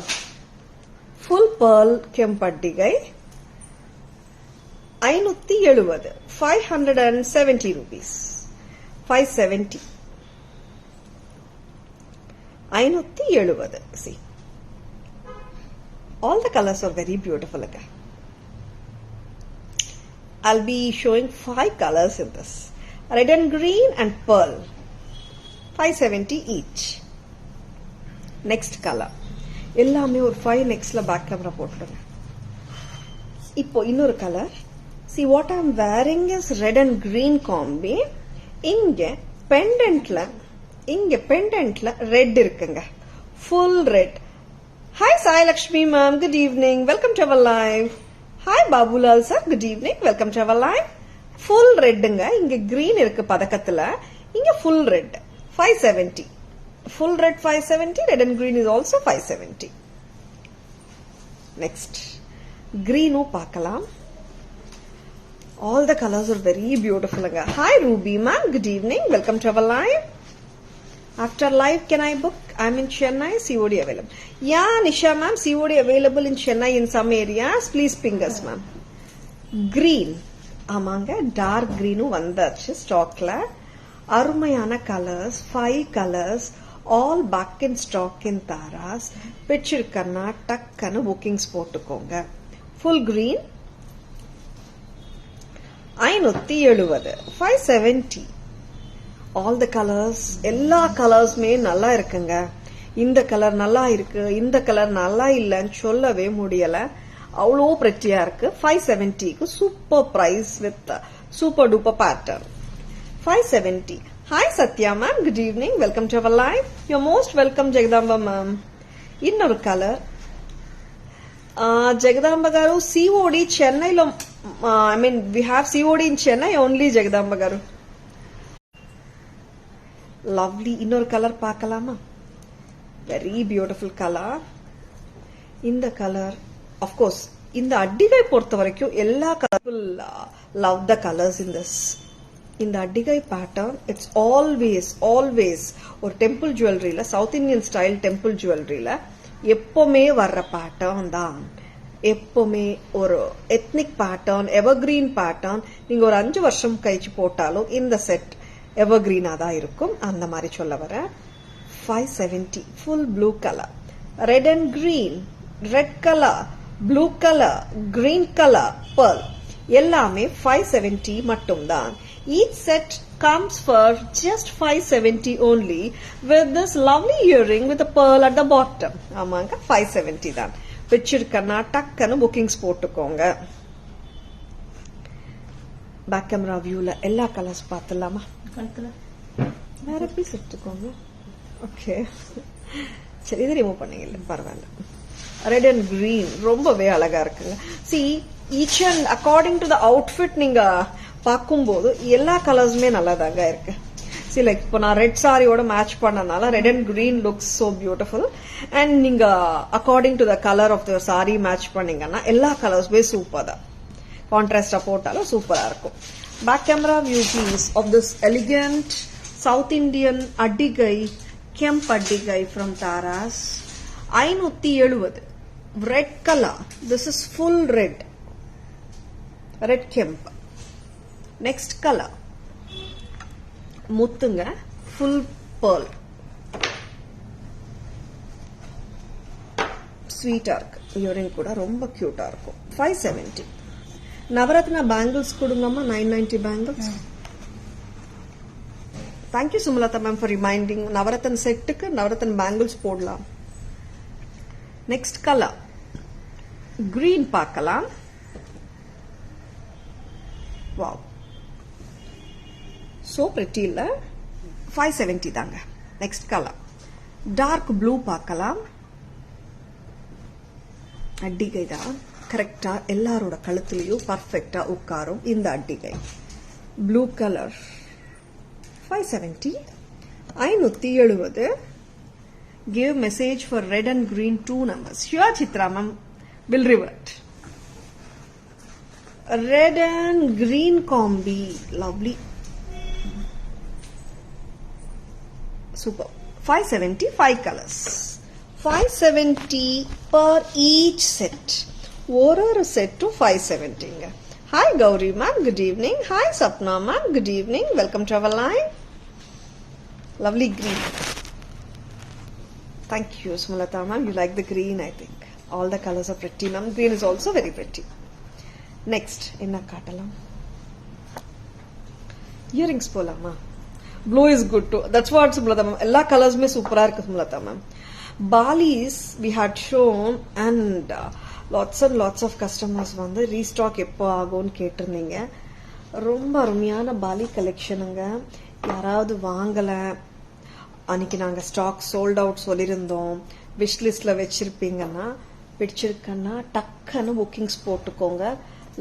full pearl kempaddigai 570, 570 rupees. 570, 570. See, all the colors are very beautiful again. I'll be showing 5 colors in this. Red and green and pearl. 570 each. Next color. எல்லாமே ஒரு 5 நெக்ஸ்ட்ல பேக் கேமரா போட்டுடுங்க. இப்போ இன்னொரு colour. See what I'm wearing is red and green combi. இங்க பெண்டன்ட்ல red இருக்குங்க. full red. Hi Sai Lakshmi ma'am, good evening. Welcome to our live. Hi Babulal sir, good evening. Welcome to our live. Full redங்க. இங்க green இருக்கு பதக்கத்துல, இங்க full red. 570. Full red 570, red and green is also 570. Next, green பார்க்கலாம். All the colors are very beautiful. Hi Ruby ma'am, good evening. Welcome to our live. After live, can I book? I'm in Chennai, COD available. Yeah, Nisha ma'am, COD available in Chennai in some areas. Please ping us ma'am. Green. ஆமாங்க, dark green வந்தாச்சு ஸ்டாக்ல. அருமையான colours, 5 colours, all back in stock in Taras. பிடிச்சிருக்கன்னா டக்குன்னு bookings போட்டுக்கோங்க. Full green 570, 570. All the colours, எல்லா கலர்ஸுமே நல்லா இருக்குங்க. இந்த கலர் நல்லா இருக்கு, இந்த கலர் நல்லா இல்லைன்னு சொல்லவே முடியல. அவ்வளோ பிரெட்டியா இருக்கு. 570க்கு super price with super duper pattern. 570. Hi Satya ma'am, good evening. Welcome to our live. You're most welcome Jagadamba ma'am. இன்னொரு colour. Jagadamba garu, COD Chennai lo, I mean we have COD in Chennai only Jagadamba garu. Lovely. இன்னொரு colour பார்க்கலாமா? Very beautiful color. இந்த colour, of course, இந்த அட்டிகை பொறுத்த வரைக்கும் எல்லா colourful love the colors in this. இந்த அட்டிகை பேட்டர்ன் இட்ஸ் ஆல்வேஸ் ஒரு டெம்பிள் ஜுவல்லரியில, சவுத் இந்தியன் ஸ்டைல் டெம்பிள் ஜுவல்லரியில எப்பவுமே வர்ற பேட்டர்ன் தான். எப்பவுமே ஒரு எத்னிக் பேட்டர்ன், எவர்கிரீன் பேட்டர்ன். நீங்க ஒரு 5 வருஷம் கழிச்சு போட்டாலும் இந்த செட் எவர்கிரீனா தான் இருக்கும். அந்த மாதிரி சொல்ல வர 570 full blue colour. red and green, red color, blue color, green color, pearl. எல்லாமே 570 மட்டும்தான். Each set comes for just 570 only with this lovely earring with a pearl at the bottom. ஆமாங்க 570 தான். பிடிச்சிருக்கனா டக்குன்னு புக்கிங்ஸ் போட்டுக்கோங்க. பேக் கேமரா வியூல எல்லா colours பார்த்துலாமா? வேற piece எடுத்துக்கோங்க. ஓகே, சரி இது ரிமூவ் பண்ணீங்கல்ல, பரவாயில்ல. ரெட் அண்ட் கிரீன் ரொம்பவே அழகா இருக்குங்க. See, each and according to the outfit நீங்க பார்க்கும்போது எல்லா கலர்ஸுமே நல்லாதாங்க இருக்கு. See, like இப்போ நான் ரெட் சாரியோட மேட்ச் பண்ணனால red and green looks so beautiful. And நீங்க according to the colour of the sari match பண்ணீங்கன்னா எல்லா கலர்ஸுமே சூப்பர் தான். கான்ட்ராஸ்டா போட்டாலும் சூப்பரா இருக்கும். Back camera view please of this elegant south Indian அட்டிகை, கெம்ப் அட்டிகை from Taras. 570 red colour. This is full red, red kemp. Next colour முத்துங்க, ஃபுல் pearl. ஸ்வீட்டா இருக்கு. இயரிங் கூட ரொம்ப கியூட்டா இருக்கும். 570. நவரத்னா பேங்கிள்ஸ் கொடுங்கம்மா. 990 bangles. Thank you Sumalatha ma'am for reminding. Navratan செட்டுக்கு நவரத்தன் பேங்கிள்ஸ் போடலாம். நெக்ஸ்ட் கலர் கிரீன் பார்க்கலாம். வாவ், சோ பிரிட்டி இல்ல. 570 தாங்க. நெக்ஸ்ட் கலர் டார்க் ப்ளூ பார்க்கலாம். அட்டிகை தான் கரெக்டா எல்லாரோட கழுத்துலயும் பர்ஃபெக்டா உட்காரும் இந்த அட்டிகை. Blue colour 570. 570. Give message for red and green 2 numbers. Sure, Chitra ma'am will revert. Red and green combi, lovely. Super. 570, 5 colors. 570 per each set. ஒரு set to 570. Hi Gauri ma'am, good evening. Hi Sapna ma'am, good evening. Welcome to our line. Lovely green. Thank you Smulata ma'am, you like the green. I think all the colors are pretty ma'am. Green is also very pretty. Next enna kaatalam? Earrings polama. Blue is good too. That's what Smulata ma'am, ella colors me super ah irukku Smulata ma'am. Balis we had shown and lots and lots of customers வந்து restock எப்போ ஆகும்னு கேட்டிருந்தீங்க. ரொம்ப அருமையான poly கலெக்ஷனுங்க. யாராவது வாங்கல, அன்னைக்கு நாங்க ஸ்டாக் சோல்ட் அவுட் சொல்லியிருந்தோம், விஷ் லிஸ்ட்ல வச்சிருப்பீங்கன்னா பிடிச்சிருக்கன்னா டக்குன்னு புக்கிங்ஸ் போட்டுக்கோங்க.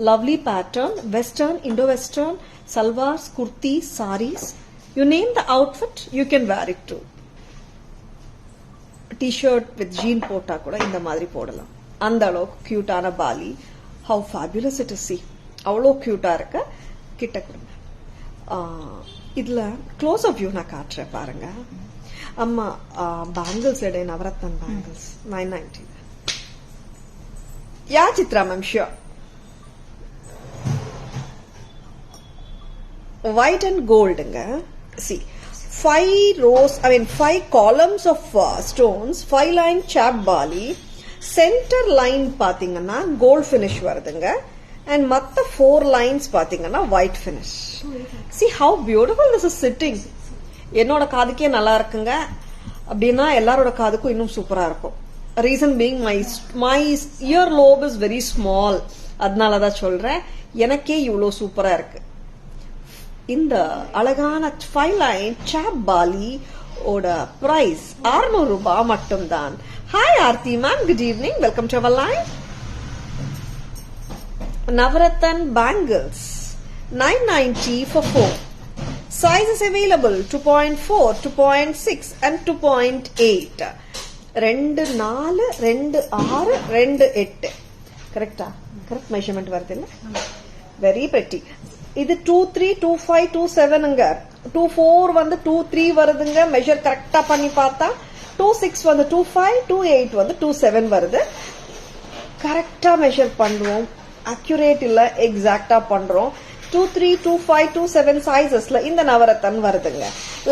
Lovely pattern, western, Indo western, salwars, kurti, saris, you name the outfit you can wear it too. T shirt with jean போட்டா கூட இந்த மாதிரி போடலாம். அந்த அளவுக்கு கியூட்டான பாலி. How fabulous it is. See, அவ்வளோ கியூட்டா இருக்க. கிட்ட கொடுங்க. இதுல க்ளோஸ் ஆஃப் வியூ நான் காட்டுறேன் பாருங்க. அம்மா பேங்கிள்ஸ் எடை Navaratnam bangles 990. Yeah Chitra ma'am, sure. White and கோல்டுங்க. See, 5 columns of stones, 5 line chap bali, center line பாத்தீங்கன்னா gold finish வருதுங்க. and மத்த 4 lines பாத்தீங்கன்னா white finish. See how beautiful this is sitting. என்னோட காதுக்கே நல்லா இருக்குங்க. அப்படின்னா எல்லாரோட காதுக்கும் இன்னும் சூப்பரா இருக்கும். Reason being my ear lobe is very small. அதனாலதான் சொல்றேன், எனக்கே இவ்வளவு சூப்பரா இருக்கு. இந்த அழகான 5 லைன் சாப் பாலி ஓட பிரைஸ் 600 ரூபாய் மட்டும்தான். Hi Aarthi ma'am, good evening, welcome to our line. Navratan bangles 990 for 4. Sizes available 2.4, 2.6 and 2.8. 2 4 2 6 2 8. கரெக்டா? கரெக்ட் மெஷர்மெண்ட் வருது இல்ல? Very pretty. இது 2.3, 2.5, 2.7ங்க. 2.4 வந்து 2.3 வருதுங்க. மெஷர் கரெக்டா பண்ணி பார்த்தா 2.6 வந்து 2.5, 2.8 வந்து 2.7 வருது. கரெக்டா மெஷர் பண்ணுவோம். அக்யூரேட் இல்ல, எக்ஸாக்டா பண்றோம். 2.3, 2.5, 2.7 சைசஸ்ல இந்த நவரத்தன் வருதுங்க.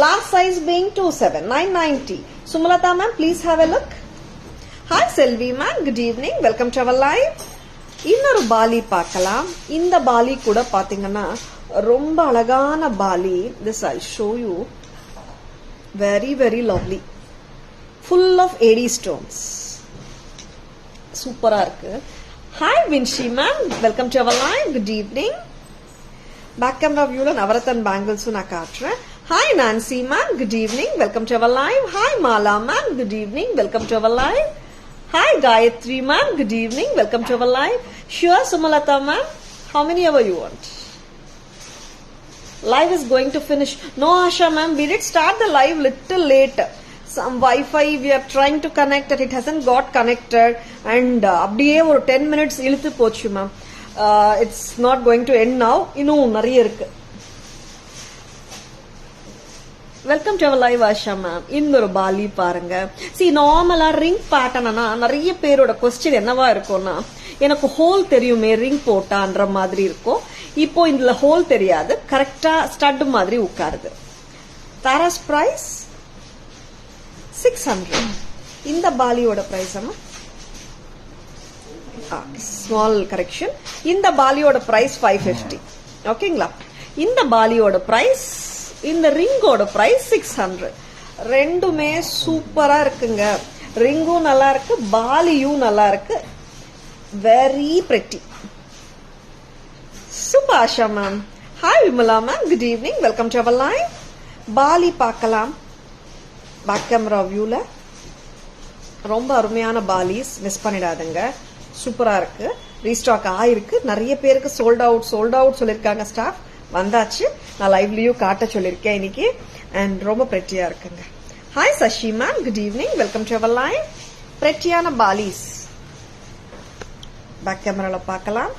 Last size being 2.7, 990. Sumalatha ma'am, please have a look. Hi Selvi ma'am, good evening, welcome to our live. இன்னொரு பாலி பார்க்கலாம். இந்த பாலி கூட பாத்தீங்கன்னா ரொம்ப அழகான பாலி. This I show you. Very very lovely, full of AD stones. சூப்பரா இருக்கு. Hi Vinshi ma'am, welcome to our live, good evening. Back camera வியூல நவரத்தன் பேங்கிள்ஸும் நான் காட்டுறேன். Hi Nancy ma'am, good evening, welcome to our live. Hi Mala ma'am, good evening, welcome to our live. Hi Gayatri ma'am, good evening, welcome to our live. Sure Sumalata ma'am, how many hour you want? Live is going to finish. No Asha ma'am, we did start the live little late. Some Wi-Fi we are trying to connect it hasn't got connected and அப்படியே ஒரு 10 minutes இழுத்து போச்சு ma'am. It's not going to end now. இன்னும் நிறைய இருக்கு. Welcome to our live Asha ma'am. இந்த ஒரு poly பாருங்க. நார்மலா ரிங் பேட்டர்னா நிறைய பேரோட கொஸ்டின் என்னவா இருக்கும்னா, எனக்கு ஹோல் தெரியுமே ரிங் போட்டான்ற மாதிரி இருக்கும். இப்போ இதுல ஹோல் தெரியாது, கரெக்டா ஸ்டட் மாதிரி உட்காருது. தாராஸ் பிரைஸ் 600. இந்த பாலியோட பிரைஸ் ஸ்மால் கரெக்ஷன். இந்த பாலியோட பிரைஸ் 550. ஓகேங்களா? இந்த பாலியோட பிரைஸ், இந்த ரிங்கோட பிரைஸ் 600. ரெண்டுமே சூப்பரா இருக்குங்க. ரிங்கும் நல்லா இருக்கு, பாலியும் நல்லா இருக்கு. Very pretty. Super Asha ma'am. Hi Vimala ma'am, good evening, welcome to our live. Bali பார்க்கலாம் பேக் கேமரா வியூல. ரொம்ப அருமையான பாலிஸ், மிஸ் பண்ணிடாதுங்க. சூப்பரா இருக்கு. ரீஸ்டாக் ஆயிருக்கு. நிறைய பேருக்கு சோல்ட் அவுட் சொல்லிருக்காங்க ஸ்டாஃப். வந்தாச்சு. நான் லைவ்லயும் காட்ட சொல்லிருக்கேன் இன்னைக்கு. அண்ட் ரொம்ப பிரெட்டியா இருக்குங்க. Hi Sashi ma'am, good evening, welcome to our live. பிரெட்டியான பாலிஸ் பேக் கேமரால பார்க்கலாம்.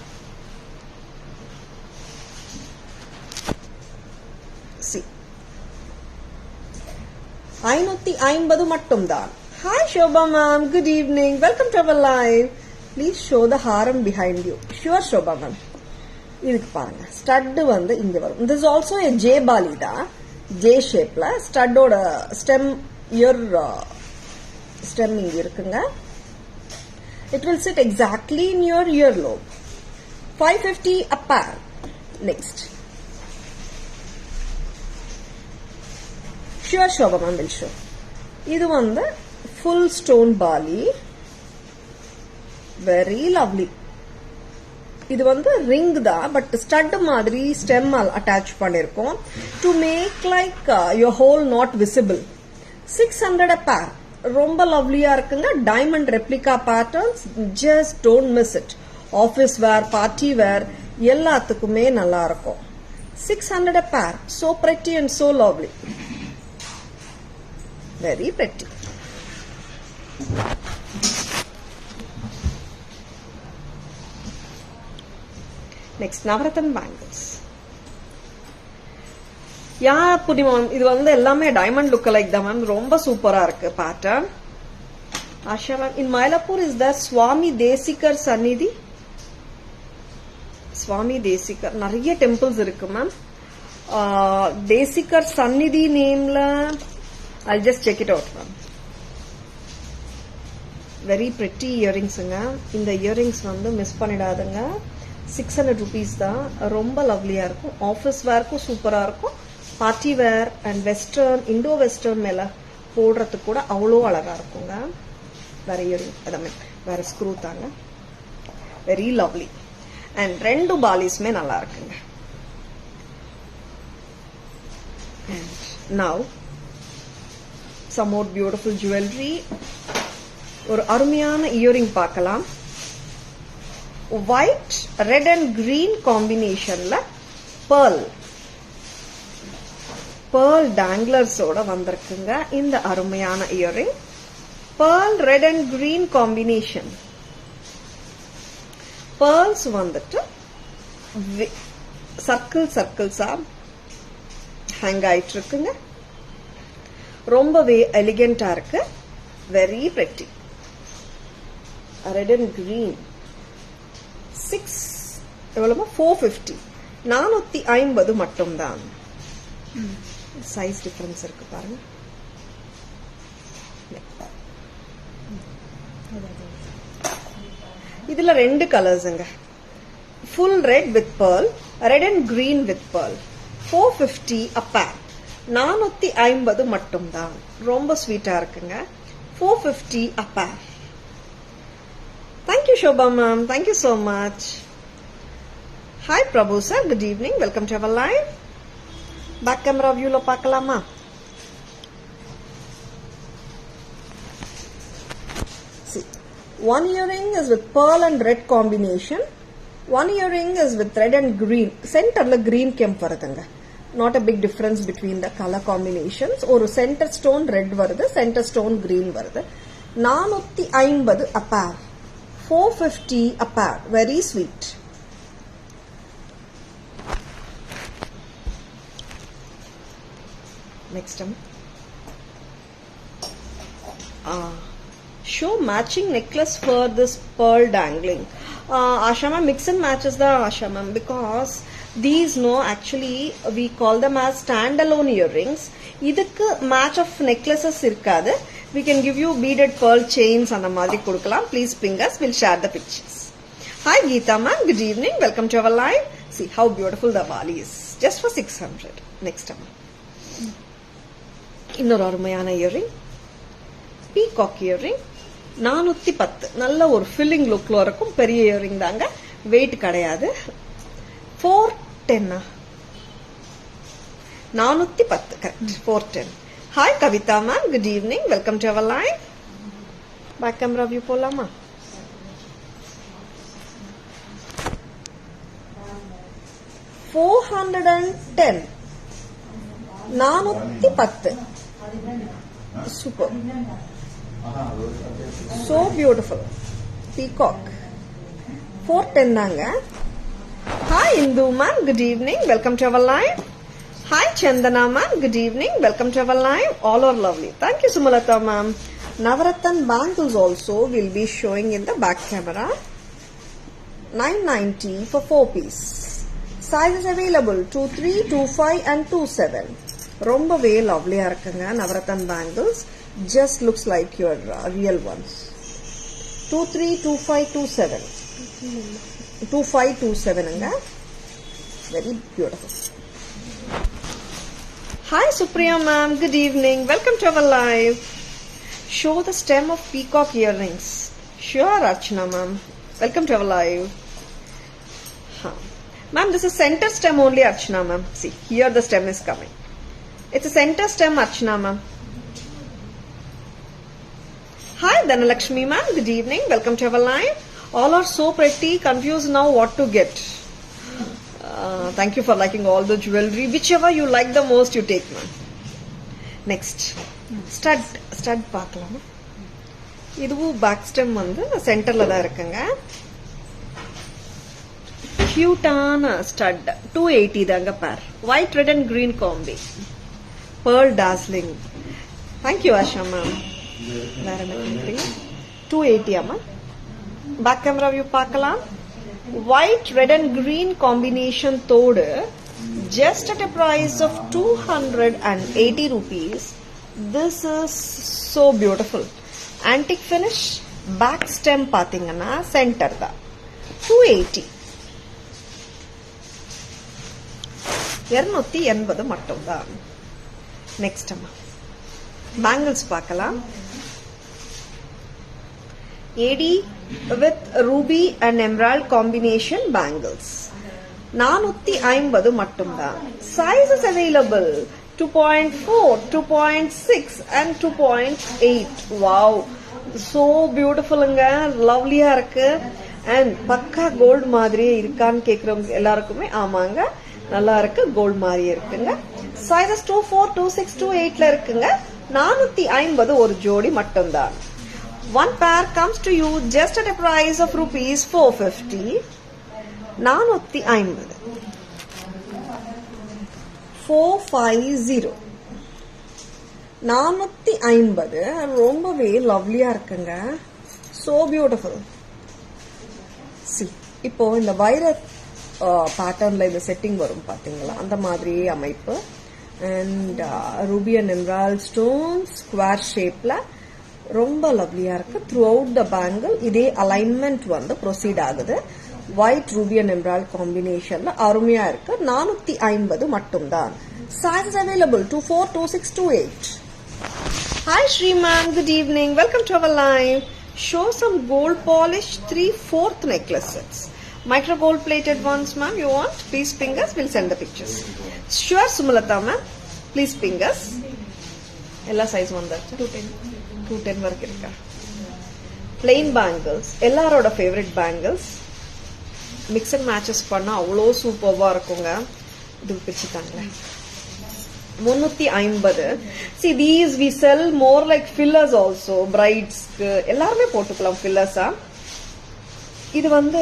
550 மட்டும்தான். Hi Shobha ma'am, good evening, welcome to our live. Please show the haram behind you. Sure Shobha ma'am. இதுக்கு பாருங்க, ஸ்டட் வந்து இங்க வரும். This also a J bali தான், ஜே ஷேப்ல. ஸ்டட்டோட ஸ்டெம் ஸ்டெம் இங்க இருக்குங்க. It will sit exactly in your earlobe. 550 a pair. Next sure Shobha ma'am will show. இது வந்து full stone bali, very lovely. இது வந்து ரிங் தான், பட் ஸ்டட் மாதிரி ஸ்டெம் அட்டாச் பண்ணிருக்கோம். To make like your hole not visible. 600 a pair. ரொம்ப லவ்லியா இருக்குங்க. Diamond replica patterns. Just don't miss it. Office wear, party wear எல்லாத்துக்குமே நல்லா இருக்கும். 600 a pair. So pretty and so lovely. Very pretty. Next Navratan bangles. Yeah புரியுமா மேம், இது வந்து எல்லாமே டைமண்ட் லுக் லைக் தான் மேம். ரொம்ப சூப்பரா இருக்கு pattern. Asha ma'am, in Mylapore is the Swami Desikar Sannidhi. Swami Desikar நிறைய டெம்பிள்ஸ் இருக்கு மேம். தேசிகர் சந்நிதி நேம்ல I'll just check it out ma'am. Very pretty இயரிங்ஸுங்க. இந்த இயரிங்ஸ் வந்து மிஸ் பண்ணிடாதுங்க. 600 rupees தான். ரொம்ப லவ்லியா இருக்கும். ஆஃபீஸ் வேர்க்கும் சூப்பரா இருக்கும். Party wear and western, Indo western மேல போடுறதுக்கு கூட அவ்வளோ அழகா இருக்குங்க. வேற இயரிங் எல்லாமே வேற ஸ்க்ரூ தாங்க. Very lovely. அண்ட் ரெண்டு பாலிஸ்மே நல்லா இருக்குங்க. And now some more beautiful jewelry. ஒரு அருமையான இயரிங் பார்க்கலாம். ஒயிட், ரெட் அண்ட் கிரீன் காம்பினேஷன்ல pearl danglers-ஓட வந்திருக்குங்க இந்த அருமையான earring. pearl, red and green combination. pearls வந்துட்டு சர்க்கிள்ஸா ஹேங் ஆயிட்டு இருக்குங்க. ரொம்பவே எலிகென்டா இருக்கு. Very pretty. Red and green 450. 450 மட்டும்தான். சைஸ் டிஃபரன்ஸ் இருக்கு பாருங்க. இதுல ரெண்டு கலர்ஸுங்க. Full red with pearl, red and green with pearl. 450 a pair. 450 மட்டும்தான். ரொம்ப ஸ்வீட்டா இருக்குங்க. 450 a pair. Thank you Shobha ma'am. Thank you so much. Hi Prabhu sir. Good evening. Welcome to our live. Back camera view lo பார்க்கலாமா? See, one earring is with pearl and red combination. One earring is with red and green. Center la green kemp varudanga. Not a big difference between the color combinations. Or center stone red varudhu, center stone green varudhu. 450 a pair. 450 a pair. Very sweet. Next time. Show matching necklace for this pearl dangling. Asha ma'am, mix and matches the Asha ma'am, because these actually we call them as standalone earrings. Idukku match of necklaces irukadu. We can give you beaded pearl chains and the madri kudukalam. Please ping us, we'll share the pictures. Hi Geeta ma'am, good evening, welcome to our live. See how beautiful the Bali is, just for 600. Next time. இன்னொரு அருமையான earring, peacock earring. 410. நல்ல ஒரு filling லுக்ல இருக்கும். பெரிய earring தாங்க, wait கிடையாது. 410. 410 correct. 410. Hi Kavitha ma'am, good evening, welcome to our live. Back camera view போலாமா? $410. 410. Super. So beautiful. Peacock. 410 தாங்க. Hi Indu ma'am, good evening, welcome to our live. Hi Chandana ma'am, good evening, welcome to our live. All are lovely. Thank you Sumalata ma'am. Navaratan bangles also will be showing in the back camera. 990 for 4 piece. Sizes available 23, 25 and 27. ரொம்பவே லவ்லியா இருக்குங்க Navratan bangles. Just looks like your real ones. 23, 25, 27. 25, 27ங்க. Very beautiful. Hi Supriya ma'am, good evening, welcome to our live. Show the stem of peacock earrings. Sure Archana ma'am, welcome to our live. Ma'am, this is center stem only, Archana ma'am. See, here the stem is coming. It's a center stem, Archana ma'am. Hi, Dhanalakshmi ma'am. Good evening. Welcome to our live. All are so pretty. Confused now what to get. Thank you for liking all the jewelry. Whichever you like the most, you take, ma'am. Next, stud பார்க்கலாமா? இதுவும் back stem வந்து சென்டர்ல தான் இருக்குங்க. கியூட்டான stud. 280 தாங்க பேர். White red and green combi. pearl dazzling. Thank you Asha ma'am. வேற என்ன பண்றீங்க? 280 ஆமா. பேக் கேமரா வியூ பார்க்கலாம். White red and green combination தோடு just at a price of 280 rupees. This is so beautiful. Antique finish. Back stem பாத்தீங்கன்னா centre தான். 280. 280 மட்டும்தான். Next அம்மா பேங்கிள்ஸ் பார்க்கலாம். AD with ruby and emerald combination bangles. 450 மட்டும்தான். Sizes available 2.4, 2.6 and 2.8. Wow, so பியூட்டிஃபுல்லுங்க, லவ்லியா இருக்கு. அண்ட் பக்கா கோல்டு மாதிரியே இருக்கான்னு கேக்குறவங்க எல்லாருக்குமே ஆமாங்க, நல்லா இருக்கு, கோல்டு மாதிரியே இருக்குங்க. சைஸஸ் 24, 26, 28ல இருக்குங்க. 450 ஒரு ஜோடி மட்டும்தான். One pair comes to you just at a price of rupees 450. 450. 450. 450 ரொம்பவே லவ்லியா இருக்குங்க. So beautiful. See, இப்போ இந்த வைரட் பேட்டர்ன்ல இந்த செட்டிங் வரும் பாத்தீங்களா, அந்த மாதிரி அமைப்பு. And Ruby and emerald stone square ஷேப்ல ரொம்ப லவ்லியா இருக்கு. த்ரூ அவுட் த பேங்கிள் இதே அலைன்மெண்ட் வந்து ப்ரொசீட் ஆகுது. ஒயிட் ரூபி அண்ட் எம்ராய்ட் காம்பினேஷன்ல அருமையா இருக்கு. 450 மட்டும்தான். Sizes available 24, 26, 28. Hi Shri ma'am, good evening. Welcome to our live. Show some gold polish 3/4 necklace sets. Micro gold plated ones ma'am you want? Please ping us, we'll send the pictures. Sure Sumalata ma'am, please ping us. Ella size vandacha 210 வரைக்கும் இருக்கா? Plain bangles எல்லாரோட favourite bangles. Mix and matches பண்ணா அவ்வளோ சூப்பர்வா இருக்குங்க. இது பிரிச்சுட்டாங்க 350. See these we sell more like fillers also. Brides எல்லாருமே போட்டுக்கலாம் fillers-ஆ. இது வந்து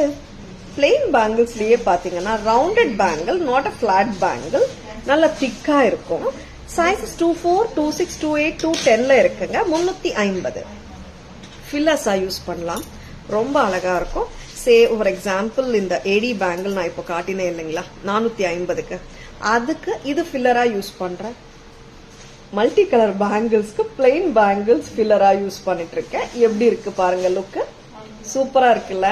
plain banglesலயே பாத்தீங்கன்னா rounded bangle, not a flat bangle. நல்ல திக்கா இருக்கும். Sizes 24, 26, 28, 210ல இருக்குங்க. 350. Fillers-ஆ யூஸ் பண்ணலாம். ரொம்ப அழகா இருக்கும். சே ஃபார் எக்ஸாம்பிள் இந்த ஏடி பேங்கிள் நான் இப்போ காட்டினேன் இல்லைங்களா 450க்கு, அதுக்கு இது ஃபில்லரா யூஸ் பண்றேன். மல்டி கலர் பேங்கிள்ஸ்க்கு பிளெயின் பேங்கிள்ஸ் ஃபில்லரா யூஸ் பண்ணிட்டு இருக்கேன். எப்படி இருக்கு பாருங்க, லுக் சூப்பரா இருக்குல்ல,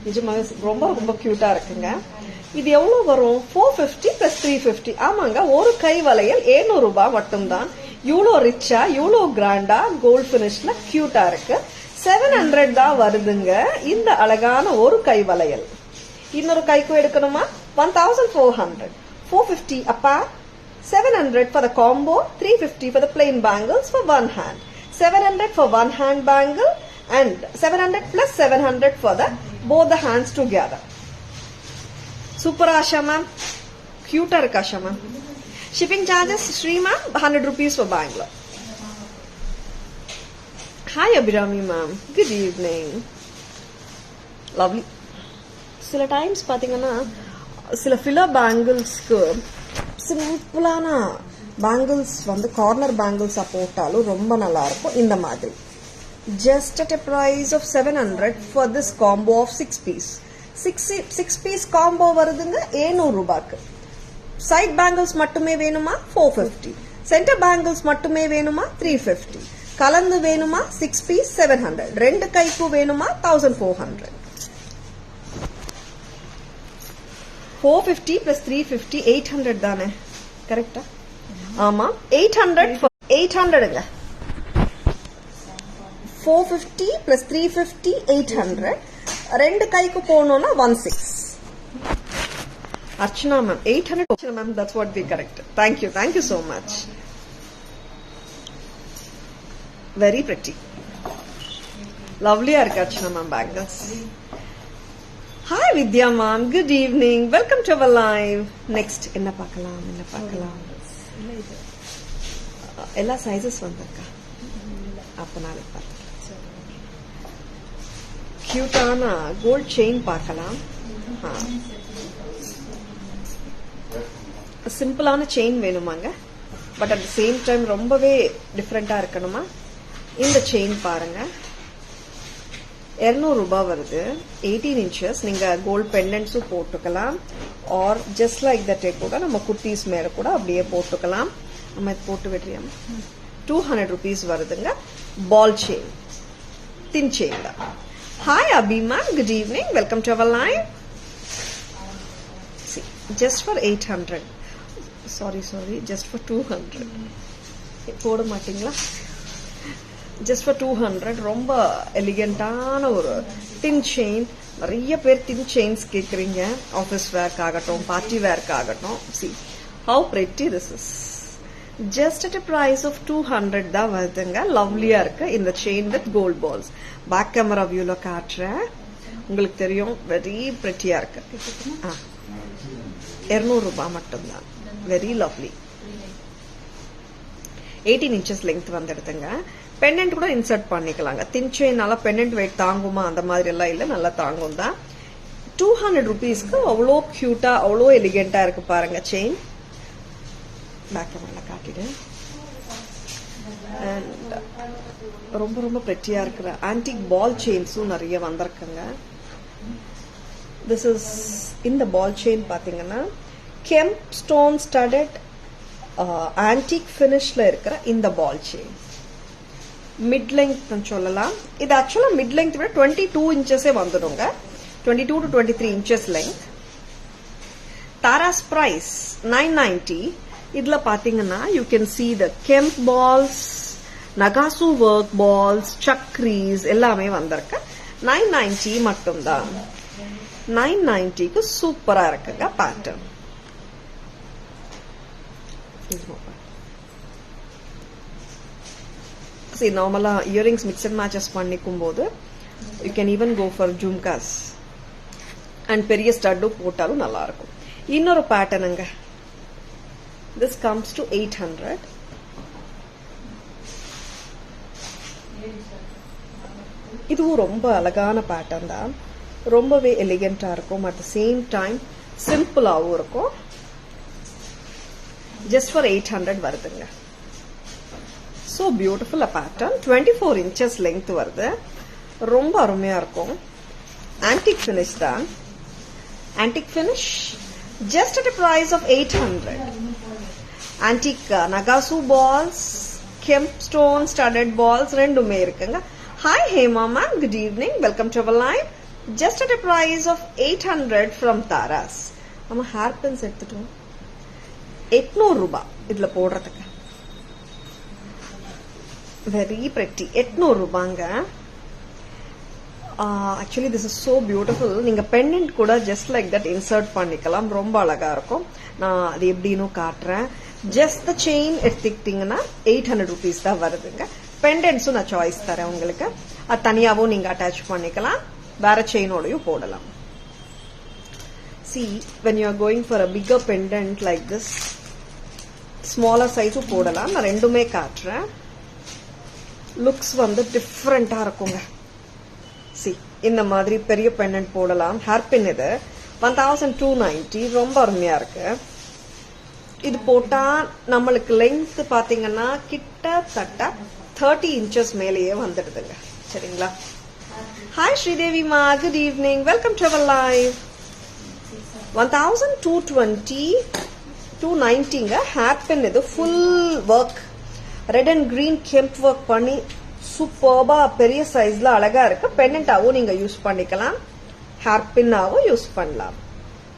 நிஜமாக ரொம்ப ரொம்ப கியூட்டா இருக்குங்க. இது எவ்வளவு வரும்? 450 + 350. ஆமாங்க, ஒரு கை வளையல் 700 ரூபாய் மட்டும்தான். இவ்வளோ ரிச்சா இவ்வளோ கிராண்டா கோல்ட் பினிஷ்ல கியூட்டா இருக்கு. 700 தான் வருதுங்க இந்த அழகான ஒரு கை வளையல். இன்னொரு கைக்கு எடுக்கணுமா 1400. 450 a pair, 700 for the combo, 350 for the plain bangles for one hand. 700 for one hand bangle and 700 plus 700 for the both the hands together. Super Asha ma'am, cute Asha ma'am. Shipping charges Shri ma'am 100 rupees for Bangalore. Hi Abhirami ma'am, good evening. Lovely. சில times பாத்தீங்கன்னா சில filler பேங்கிள்ஸ்க்கு சிம்பிளான bangles வந்து corner பேங்கிள்ஸா போட்டாலும் ரொம்ப நல்லா இருக்கும். இந்த மாதிரி just at a price of 700 for this combo of 6 piece. 6 piece combo வருதுங்க 700 ரூபாய்க்கு. சைட் பேங்கிள்ஸ் மட்டுமே வேணுமா 450. சென்டர் பேங்கிள்ஸ் மட்டுமே வேணுமா 350. கலந்து வேணுமா 6 piece 700. ரெண்டு கைக்கு வேணுமா 1400. 450 plus 350 800 தானே, கரெக்டா? ஆமா, 800ங்க. 450 plus 350 800. ரெண்டு கைக்கு போனோம்னா 16. Archana ma'am 800. Archana ma'am, that's what we correct. Thank you so much. Very pretty. Lovely are Archana ma'am bangles. Hi Vidya ma'am, good evening. Welcome to our live. Next enna paakalam. Ella sizes vandirukka. Appo naale paakala. Cute ana gold chain paakalam. Simple ana chain venumanga, but at the same time rombave different ah irukanuma. இந்த chain பாருங்க 200 ரூபாய் வருது. 18 inches. நீங்க gold பெண்டன்ட்ஸும் போட்டுக்கலாம், are just like that கூட நம்ம குட்டீஸ் மேல கூட அப்படியே போட்டுக்கலாம். நம்ம போட்டு விடுறியாம 200 rupees வருதுங்க. பால் செயின், தின் செயின் தான். Hi Abima, good evening, welcome to our live. Just for 800. Sorry just for 200. போட மாட்டீங்களா? Just for 200. ரொம்ப எலிகண்டான ஒரு தின் செயின். நிறைய பேர் தின் செயின்ஸ் கேட்குறீங்க, ஆஃபீஸ் வேர்க்கு ஆகட்டும், பார்ட்டி வேர்க்கு ஆகட்டும். See how pretty this is. Just at a price of 200 தான் வருதுங்க. லவ்லியா இருக்கு இந்த chain with gold balls. Back camera வியூல காட்டுறேன், உங்களுக்கு தெரியும். வெரி பிரெட்டியா இருக்கு. 200 ரூபாய் மட்டும்தான். Very lovely. 18 inches லெங்த் வந்துடுதுங்க. பெண்டன்ட் கூட இன்சர்ட் பண்ணிக்கலாங்க. தின் செயினால பெண்டன்ட் வெயிட் தாங்குமா அந்த மாதிரி எல்லாம் இல்ல, நல்லா தாங்கும் தான். 200 rupeesக்கு அவ்வளோ கியூட்டா அவ்வளோ எலிகென்டா இருக்கு பாருங்க செயின். பேக் கேமரால காட்டிடு. அண்ட் ரொம்ப ரொம்ப பிரெட்டியா இருக்கிற ஆன்டிக் பால் செயின்ஸும் நிறைய வந்திருக்குங்க. திஸ் இஸ் இந்த பால் செயின் பாத்தீங்கன்னா கெம்ப் ஸ்டோன் ஸ்டடட் ஆன்டிக் ஃபினிஷ்ல இருக்கிற இந்த பால் செயின் மிட் லெங்த் சொல்லலாம். இது ஆக்சுவலா மிட் லெங்த் விட 22 இன்ச்சஸே வந்துடுங்க. 22 to 23 inches length. Tara's price 990. இதுல பாத்தீங்கன்னா you can see the Kemp balls, Nagasu work balls, chakris எல்லாமே வந்திருக்கு. 990 மட்டும்தான். 990க்கு சூப்பரா இருக்குங்க pattern. See, normally earrings mix and matches பண்ணிக்கும் போது you can even go for jhumkas and பெரிய ஸ்டட் போட்டாலும் நல்லா இருக்கும். இன்னொரு பேட்டர்னுங்க. This comes to 800. இதுவும் ரொம்ப அழகான பேட்டர்ன் தான். ரொம்பவே எலிகென்ட்டா இருக்கும். அட் த சேம் டைம் சிம்பிளாவும் இருக்கும். Just for 800 வருதுங்க. So beautiful a pattern. 24 inches length வருது. ரொம்ப அருமையா இருக்கும். Antique finish தான். Antique finish just at a price of 800. Antique Nagasu balls, Kemp stone studded balls ரெண்டுமே இருக்குங்க. Hi Hema ma'am, good evening. Welcome to our live. Just at a price of 800 from Tara's. நம்ம hair pins எடுத்துட்டோம். 800 ரூபாய் இதுல போடுறதுக்கு. Very pretty. 800 ரூபாங்க. Actually this is so beautiful. நீங்க pendant கூட just like that insert பண்ணிக்கலாம். ரொம்ப அழகா இருக்கும். நான் அது எப்படின்னு காட்டுறேன். Just the chain எடுத்துக்கிட்டீங்கன்னா 800 rupees தான் வருதுங்க. Pendants நான் சாய்ஸ் தரேன் உங்களுக்கு. அது தனியாவும் நீங்க அட்டாச் பண்ணிக்கலாம். வேற செயினோடயும் போடலாம். See, when you are going for a bigger pendant like this, smaller size போடலாம். நான் ரெண்டுமே காட்டுறேன். லுக்ஸ் வந்து டிஃப்ரெண்டா இருக்குங்க. சி இந்த மாதிரி பெரிய பெண்டன்ட் போடலாம். ஹேர் பின் இது 1290 ரொம்ப அருமையா இருக்கு. இது போட்டா நம்மளுக்கு லென்த் பாத்தீங்கன்னா கிட்டத்தட்ட 30 inches மேலேயே வந்துடுதுங்க. சரிங்களா? ஹாய் ஸ்ரீதேவி மா, good evening. Welcome to our live. 1220 290ங்க. ஹேர் பின் இது full work red and green kemp work பண்ணி சூப்பர்பா பெரிய சைஸ்ல அழகா இருக்கு. பெண்டன்டாவும் நீங்க யூஸ் பண்ணிக்கலாம். ஹேர் பின்னாவும் யூஸ் பண்ணலாம்.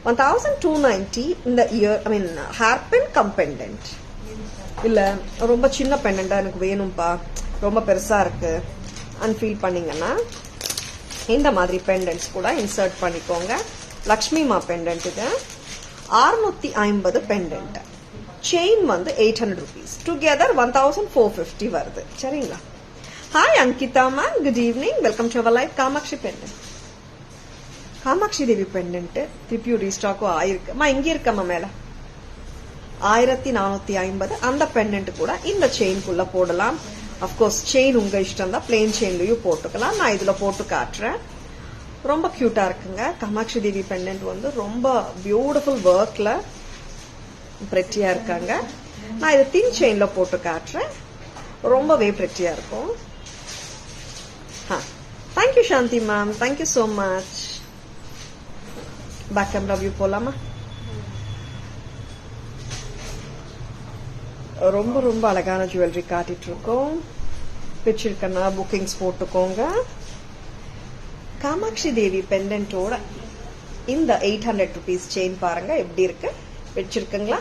1290 இந்த year I mean hair bin come pendant. இல்ல ரொம்ப சின்ன பெண்டன்டா எனக்கு வேணும்பா, ரொம்ப பெருசா இருக்கு அன்ஃபீல் பண்ணீங்கன்னா இந்த மாதிரி பெண்டன்ட்ஸ் கூட இன்சர்ட் பண்ணிக்கோங்க. லக்ஷ்மி மா பெண்டன்ட் இது 650 பெண்டன்ட். செயின் வந்து 800 rupees. Together 1450 வருது. சரிங்களா? Hi Ankita ma'am, good evening. Welcome to our live. Kamakshi pendant, Kamakshi Devi pendant திருப்பியும் ரீஸ்டாக்கும் ஆயிருக்கு. இங்க இருக்கம்மா மேல 1450. அந்த பெண்டன்ட் கூட இந்த செயின்குள்ள போடலாம். அப்கோர்ஸ் செயின் உங்க இஷ்டம் தான். பிளெயின் செயின்லயும் போட்டுக்கலாம். நான் இதுல போட்டு காட்டுறேன். ரொம்ப கியூட்டா இருக்குங்க. காமாட்சி தேவி பெண்டன்ட் வந்து ரொம்ப பியூட்டிஃபுல் ஒர்க்ல பிரெட்டியா இருக்காங்க. நான் இதை தின் செயின்ல போட்டு காட்டுறேன். ரொம்பவே பிரெட்டியா இருக்கும். Thank you Shanti ma'am, thank you so much. Back camera view போலாமா? ரொம்ப ரொம்ப அழகான ஜுவல்லரி காட்டிட்டு இருக்கோம். பிடிச்சிருக்கனா புக்கிங்ஸ் போட்டுக்கோங்க. காமாட்சி தேவி பெண்டன்டோட இந்த 800 rupees செயின் பாருங்க எப்படி இருக்கு. வச்சிருக்கீங்களா?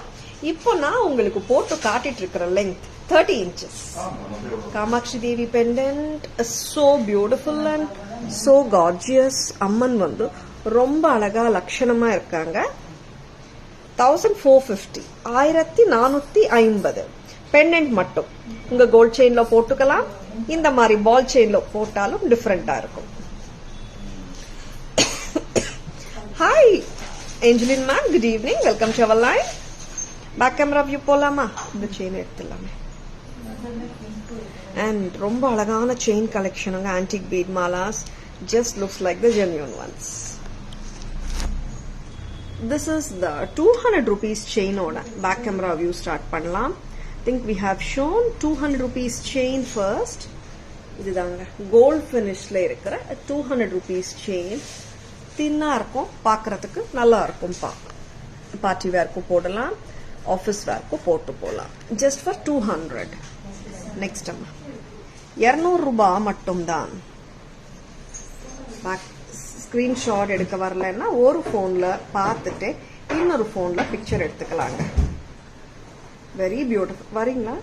இப்போ நான் உங்களுக்கு போட்டு காட்டிட்டு இருக்கிற லெங்த் 30 inches. காமாட்சி தேவி பெண்டன்ட் so beautiful and so gorgeous. அம்மன் வந்து ரொம்ப அழகா லட்சணமா இருக்காங்க. 1450 1450 பெண்டன்ட் மட்டும். உங்க கோல்ட் செயின்ல போட்டுக்கலாம். இந்த மாதிரி பால் செயின்ல போட்டாலும் டிஃபரெண்டா இருக்கும். Hi Angeline ma'am, good evening. Welcome to our live. Back camera view போலாமா? இந்த செயின் எடுத்துலாமே. அண்ட் ரொம்ப அழகான செயின் கலெக்ஷனுங்க. Antique bead malas. Just looks like the genuine ones. This is the 200 rupees chain oda back camera view start பண்ணலாம். think we have shown 200 rupees chain first. இதுதாங்க gold finishல இருக்கிற 200 rupees chain. தின்னா இருக்கும், பார்க்கிறதுக்கு நல்லா இருக்கும். பார்ட்டி வேர்க்கு போடலாம், ஆஃபீஸ் வேர்க்கு போட்டு போலாம். just for 200. next அம்மா ₹200 மட்டும்தான். ஸ்கிரீன்ஷாட் எடுக்க வரலன்னா ஒரு போன்ல பார்த்துட்டு இன்னொரு போன்ல பிக்சர் எடுத்துக்கலாங்க. Very beautiful. வரீங்களா?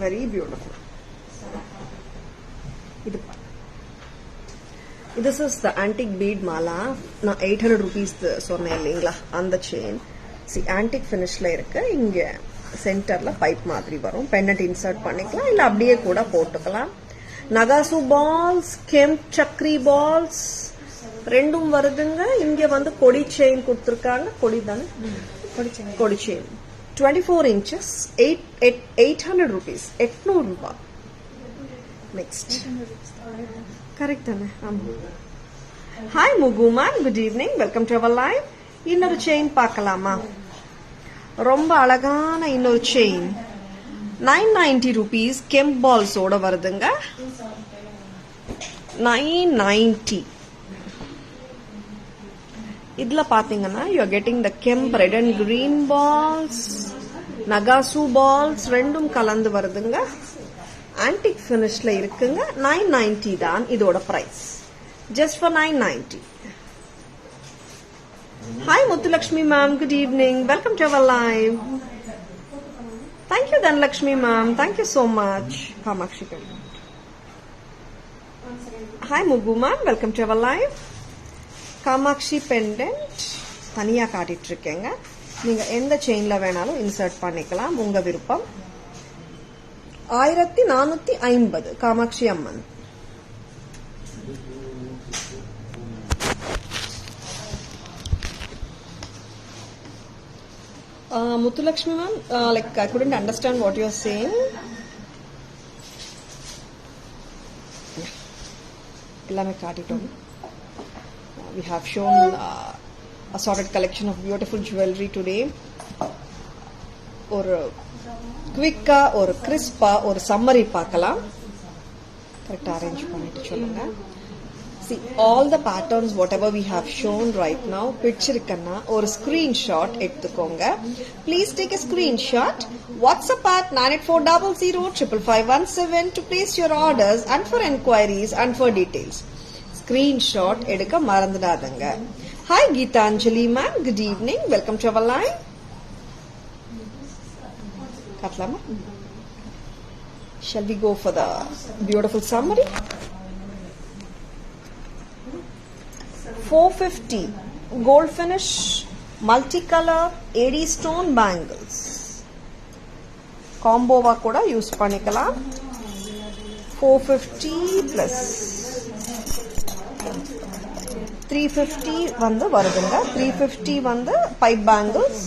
Very beautiful. This is the antique bead mala. நான் 800 rupees சொன்னேன் இல்லைங்களா, அந்த செயின். See, antique finishல இருக்கு. இங்க சென்டர்ல பைப் மாதிரி வரும். பெண்டன்ட் இன்சர்ட் பண்ணிக்கலாம், இல்ல அப்படியே கூட போட்டுக்கலாம். நகாசு பால்ஸ், கெம்ப் சக்ரி பால்ஸ் ரெண்டும் வருதுங்க. இங்க வந்து கொடி செயின் கொடுத்துருக்காங்க. கொடி தானே? கொடி செயின் 24 inches, 800 rupees. 800 ரூபாய். நெக்ஸ்ட் கரெக்ட் தானே? ஆமா. Hi Mukuman, good evening, welcome to our live. இன்னொரு செயின் பார்க்கலாமா? ரொம்ப அழகான இன்னொரு செயின் 990 rupees கெம்ப் பால்ஸோட வருதுங்க. 990. இதுல பாத்தீங்கன்னா you are getting the kemp red and green balls, நகாசு பால்ஸ் ரெண்டும் கலந்து வருதுங்க. ஆன்டிக் பினிஷ்ல இருக்குங்க. 990 தான் இதோட price. Just for 990. Hi Muthulakshmi ma'am, good evening, welcome to our live. Thank you Dhanalakshmi ma'am, thank you so much. Kamakshi pendant. Hi Muku ma'am, welcome to our live. Kamakshi pendant தனியா காட்டிட்டு இருக்கேங்க. நீங்க எந்த செயின்ல வேணாலும் இன்சர்ட் பண்ணிக்கலாம், உங்க விருப்பம். 1450 காமாட்சி அம்மன். Muthulakshmi ma'am, like I couldn't understand what you're saying. Ellame kaatitom. We have shown assorted collection of beautiful jewelry today. Or quick or crisp or summary paakalam. Correct arrange pannittu solunga. See, all the patterns whatever we have shown right now, picture kanna or screenshot eduthukonga. Please take a screenshot. WhatsApp at 9840055517 to place your orders and for enquiries and for details. Screenshot edukka marandadanga. Hi Geetanjali ma'am, good evening, welcome to our line. Katlama, shall we go for the beautiful summary? 450 gold finish multicolor AD stone bangles combo va kuda use panikalam. 450 plus 350 vandu varudunga. 350 vandu pipe bangles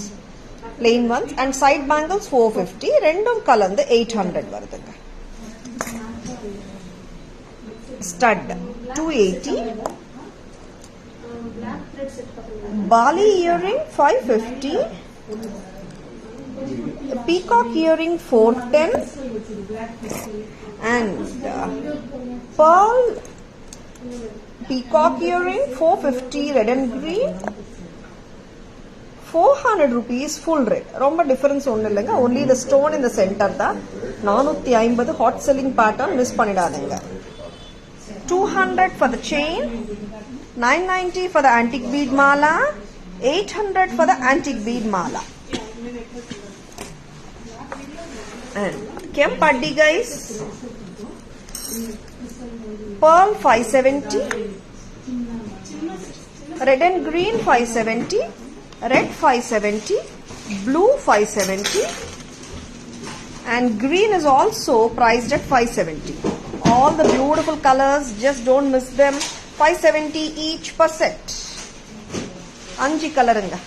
plain ones and side bangles 450 rendum kalandu 800 varudunga. Stud 280. Bali earring 550, peacock earring 410, and pearl peacock earring 450 red and green, 400 rupees full rate. Romba difference only illenga, only the stone in the center da. 450 hot selling pattern miss pannidadinga. 200 for the chain, 990 for the antique bead mala, 800 for the antique bead mala. And Kemp Paddi guys, pearl 570, red and green 570, red 570, blue 570, and green is also priced at 570. All the beautiful colors, just don't miss them. 570 each per set. Anji coloringa.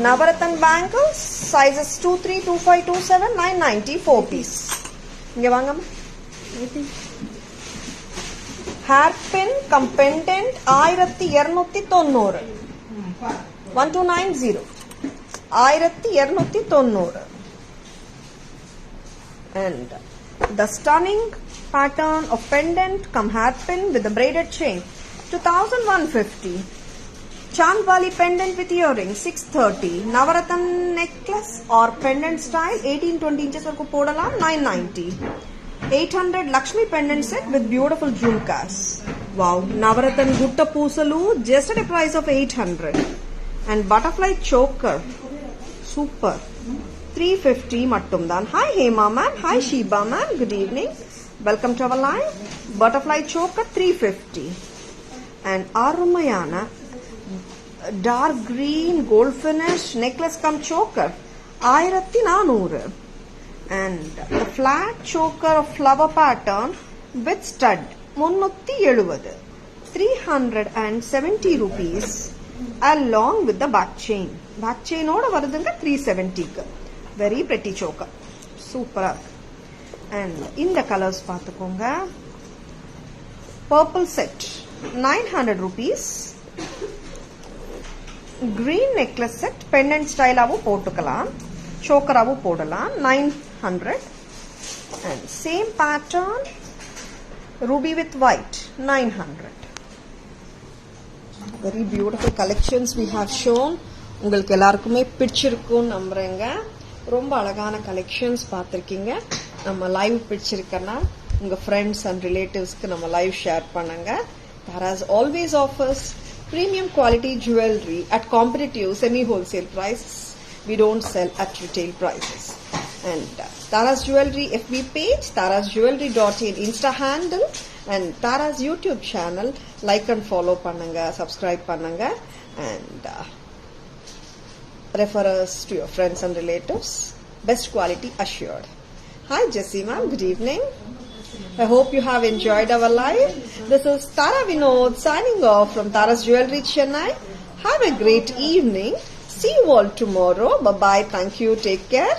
Navaratan bangles sizes 23, 25, 27, 990 4 piece. Inge vaangam. Hairpin cum pendant 1290. 1290. 1290. And the stunning pattern of pendant cum hairpin with the braided chain 2150. Chandbali pendant with earrings 630. Navaratan necklace or pendant style 18-20 inches varaku podalam 990. 800 Lakshmi pendant set with beautiful jhumkas. Wow, Navaratan gutta poosalu just at a price of 800. And butterfly choker, super, 350 mattum dan. Hi Hema ma'am, hi Sheba ma'am, good evening. Welcome to our live. Butterfly choker 350. And Arumayana dark green gold finish necklace cum choker 1400. And the flat choker of flower pattern with stud 370. 370 rupees along with the back chain. Back chain oda varudunga 370. Very pretty choker, super. And in the colors paathukonga, purple set 900 rupees. Green necklace set pendant style avu potukalam, choker avu podalam 900. And same pattern ruby with white 900. Very beautiful collections we have shown. உங்களுக்கு எல்லாருக்குமே பிடிச்சிருக்கும் நம்புறேங்க. ரொம்ப அழகான collections பார்த்திருக்கீங்க. நம்ம live பிடிச்சிருக்கனா உங்க friends and relatives-க்கு நம்ம live share பண்ணுங்க. Tara's always offers premium quality jewelry at competitive semi-wholesale prices. We don't sell at retail prices. And Tara's Jewelry FB page, tarasjewelry.in Insta handle, and Tara's YouTube channel. Like and follow pannunga, subscribe pannunga, and refer us to your friends and relatives. Best quality assured. Hi Jessie ma'am, good evening. I hope you have enjoyed our live. This is Tara Vinod signing off from Tara's Jewelry Chennai. Have a great evening. See you all tomorrow. Bye bye. Thank you. Take care.